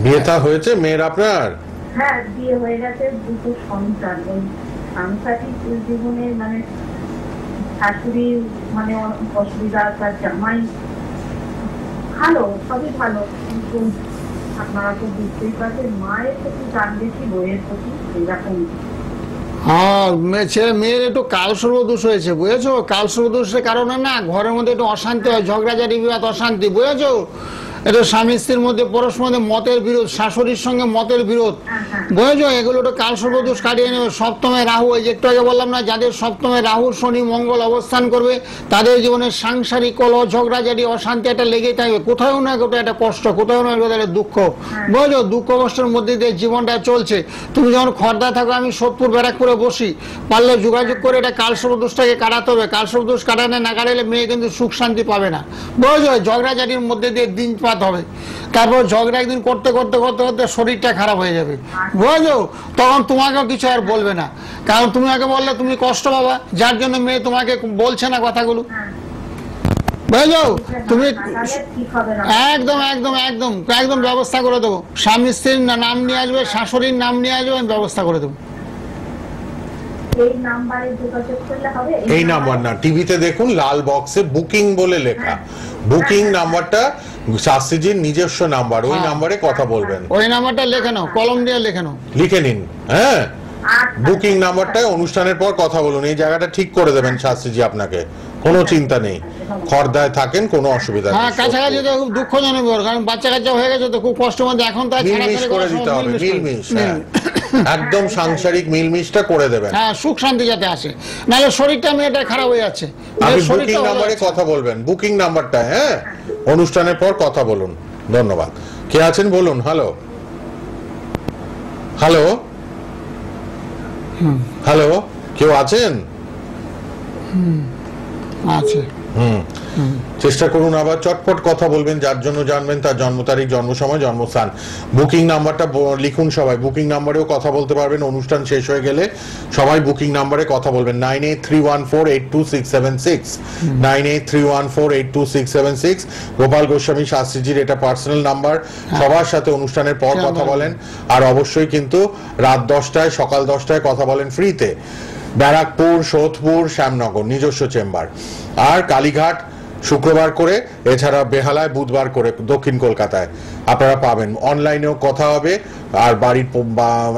বিয়েটা হয়েছে মেয়ের আপনার? হ্যাঁ বিয়ে হয়ে গেছে, দুটো সন্তান। ওই সাংসারিক জীবনে মানে শাশুড়ি মানে অসুবিধা, তার জামাই ভালো, সবই ভালো, কিন্তু আপনারা তো বুঝতেই পারছেন মায়ের প্রতি টান বেশি, বইয়ের প্রতি এরকম। হ্যাঁ মেয়ের একটু কালসর্বদোষ হয়েছে বুঝেছো, কালসর্বদোষের কারণে না ঘরের মধ্যে একটু অশান্তি হয়, ঝগড়াঝাটি বিবাদ অশান্তি বুঝেছো। এটা স্বামী স্ত্রীর মধ্যে পরস্পর মতের বিরোধ, শাশুড়ির সঙ্গে মতের বিরোধ বুঝেছো, এগুলো একটু কালসর্বদোষ কাটিয়ে নেবে। সপ্তমে রাহু, এই যে একটু আগে বললাম না, যাদের সপ্তমে রাহু শনি মঙ্গল অবস্থান করবে তাদের জীবনে সাংসারিক কলহ ঝগড়াঝাটি অশান্তি একটা লেগেই থাকবে, কোথাও না কোথাও একটা কষ্ট, কোথাও না কোথাও একটা দুঃখ বুঝেছো। দুঃখ কষ্টের মধ্যে দিয়ে জীবনটা চলছে। তুমি যখন খর্দা থাকো, আমি সোদপুর ব্যারাকপুরে বসি, পারলে যোগাযোগ করে এটা কালসর্বদোষটাকে কাটাতে হবে। কালসর্বদোষ কাটানো না কাটালে মেয়ে কিন্তু সুখ শান্তি পাবে না বুঝেছো। ঝগড়াঝাটির মধ্যে দিয়ে দিন হবে, তারপর ঝগড়া একদিন করতে করতে করতে করতে শরীরটা খারাপ হয়ে যাবে বুঝলো। তখন তোমাকেও কিছু আর বলবে না, কারণ তুমি আগে বললে তুমি কষ্ট পাবা, যার জন্য মেয়ে তোমাকে বলছে না কথাগুলো বুঝলো। তুমি একদম একদম একদম একদম ব্যবস্থা করে দেবো, স্বামী স্ত্রীর নাম নিয়ে আসবে, শাশুড়ির নাম নিয়ে আসবে, আমি ব্যবস্থা করে দেবো। এই নাম্বার না, টিভিতে দেখুন লাল বক্সে বুকিং বলে লেখা, বুকিং নাম্বারটা শাস্ত্রীজির নিজস্ব নাম্বার, ওই নাম্বারে কথা বলবেন। ওই নাম্বারটা লিখে নাও, কলম দিয়ে লিখে নাও, লিখে নিন। হ্যাঁ বুকিং নাম্বারটায় অনুষ্ঠানের পর কথা বলুন, এই জায়গাটা ঠিক করে দেবেন শাস্ত্রীজি আপনাকে, কোনো চিন্তা নেই। খর্দায় থাকেন, কোনো অসুবিধা নেই। হ্যাঁ কাছাকাছি তো খুব দুঃখজনক, কারণ বাচ্চা কাচ্চা হয়ে গেছে তো খুব কষ্ট মধ্যে, এখন তো মিলমিশ করে দিতে হবে, মিলমিশ, একদম সাংসারিক মিলমিশটা করে দেবেন। হ্যাঁ সুখ শান্তি যাতে আসে, নাহলে শরীরটা মেয়েটা খারাপ হয়ে যাচ্ছে। আপনি বুকিং নাম্বারে কথা বলবেন, বুকিং নাম্বারটা, হ্যাঁ অনুষ্ঠানের পর কথা বলুন। ধন্যবাদ। কে আছেন বলুন। হ্যালো হ্যালো হ্যালো, কেউ আছেন? আছে। চেষ্টা করুন আবার চটপট কথা বলবেন, যার জন্য জানবেন তার জন্ম তারিখ, জন্ম সময়, জন্মস্থান। বুকিং নাম্বারটা লিখুন সবাই, বুকিং নাম্বারেও কথা বলতে পারবেন। অনুষ্ঠান শেষ হয়ে গেলে সবাই বুকিং নাম্বারে কথা বলবেন। 9831482676 9831482676। গোপাল গোস্বামী শাস্ত্রীজির এটা পার্সোনাল নাম্বার। সবার সাথে অনুষ্ঠানের পর কথা বলেন, আর অবশ্যই কিন্তু রাত 10টায় সকাল 10টায় কথা বলেন ফ্রিতে। ব্যারাকপুর, সোদপুর, শ্যামনগর নিজস্ব চেম্বার, আর কালীঘাট শুক্রবার করে, এছাড়া বেহালায় বুধবার করে দক্ষিণ কলকাতায় আপনারা পাবেন। অনলাইনেও কথা হবে, আর বাড়ির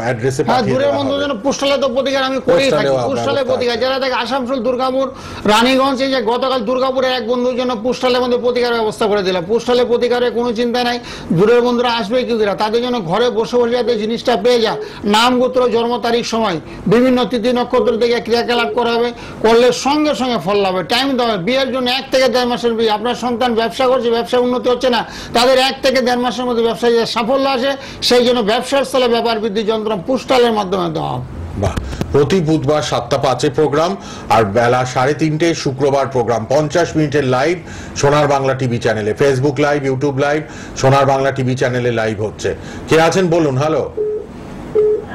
অ্যাড্রেসে পাঠিয়ে দেওয়া হবে। পোস্টালে তো প্রতিকার আমি করেই থাকি, পোস্টালে প্রতিকার যারা থাকে আসানসোল, দুর্গাপুর, রানীগঞ্জ, এই যে গতকাল দুর্গাপুরের এক বন্ধুর জন্য পোস্টালের মধ্যে প্রতিকার ব্যবস্থা করে দিলাম। পোস্টালে প্রতিকারের কোনো চিন্তা নাই, দূরের বন্ধুরা আসবে কি দিরা, তাদের জন্য ঘরে বসে বসে যাতে জিনিসটা পেয়ে যায়। নাম, গোত্র, জন্ম তারিখ, সময়, বিভিন্ন তিথি নক্ষত্র থেকে ক্রিয়াকলাপ করা হবে, করলে সঙ্গে সঙ্গে ফল লাভ হবে। টাইম দেওয়া হবে। বিয়ের জন্য 1 থেকে 1.5 মাসের বিয়ে। আপনার সন্তান ব্যবসা করছে, ব্যবসা উন্নতি হচ্ছে না, তাদের 1 থেকে 1.5 মাসের মধ্যে ব্যবসায় সাফল্য আসে, সেই জন্য ব্যবসার স্থলে ব্যাপার বৃদ্ধি যন্ত্র পোস্টালের মাধ্যমে দেওয়া হবে। বাহ, প্রতি বুধবার 7টা 5-এ প্রোগ্রাম, আর বেলা 3:30 শুক্রবার প্রোগ্রাম। 50 মিনিটের লাইভ সোনার বাংলা টিভি চ্যানেলে, ফেসবুক লাইভ, ইউটিউব লাইভ, সোনার বাংলা টিভি চ্যানেলে লাইভ হচ্ছে। কে আছেন বলুন। হ্যালো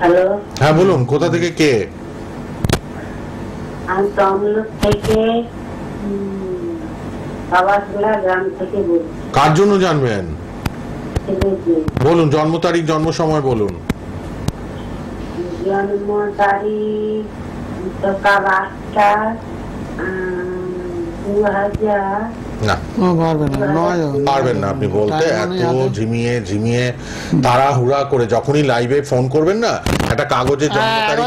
হ্যালো, হ্যাঁ বলুন, কোথা থেকে কে? আমি তমলুক থেকে বাবাসোলা গ্রাম থেকে বলছি। কার জন্য জানবেন বলুন, জন্ম তারিখ, জন্ম সময় বলুন। জন্ম তারিখ সকাল 8টা 2000 না পারবেন না আপনি বলতে, এত ঝিমিয়ে ঝিমিয়ে তাড়াহুড়া করে যখনই লাইভে ফোন করবেন না একটা কাগজে জন্ম তারিখ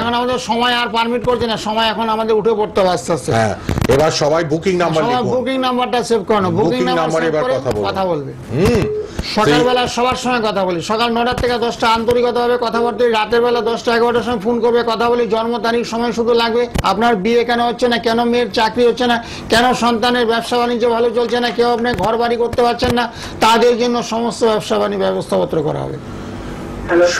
এখন আমাদের সময় আর পারমিট করছে না, সময় এখন আমাদের উঠে পড়তে হবে আস্তে আস্তে। হ্যাঁ, এবার সবাই বুকিং নাম্বার লিখুন, বুকিং নাম্বারটা সেভ করুন, বুকিং নাম্বার এবার কথা বলবে। সকালবেলা সবার সঙ্গে কথা বলি, সকাল 9টা থেকে 10টা আন্তরিকতা হবে কথা বলতে, রাতের বেলা 10টা 11টার সময় ফোন করবে কথা বলি, জন্ম তারিখ সময় শুধু লাগবে, আপনার বিয়ে কেন হচ্ছে না, কেন মেয়ের চাকরি হচ্ছে না, কেন সন্তানের ব্যবসা বাণিজ্য ভালো চলছে না, কেউ আপনি ঘর বাড়ি করতে পারছেন না, তাদের জন্য সমস্ত ব্যবসা বাণিজ্য ব্যবস্থাপত্র করা হবে।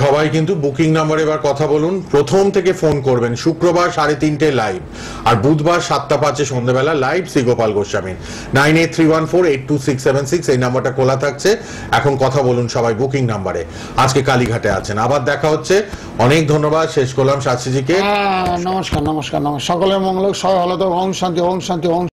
সবাই কিন্তু বুকিং নাম্বার এবার কথা বলুন, প্রথম থেকে ফোন করবেন। শুক্রবার 3:30 লাইভ, আর বুধবার 7টা 5 সন্ধ্যাবেলা লাইভ শ্রী গোপাল গোস্বামী। 9831482676 এই নাম্বারটা খোলা থাকছে, এখন কথা বলুন সবাই বুকিং নাম্বারে। আজকে কালীঘাটে আছেন, আবার দেখা হচ্ছে, অনেক ধন্যবাদ, শেষ করলাম শাস্ত্রীজিকে। নমস্কার নমস্কার নমস্কার, সকলের মঙ্গল, সবাই ভালো থাকুন, ওম শান্তি ওম শান্তি ওম।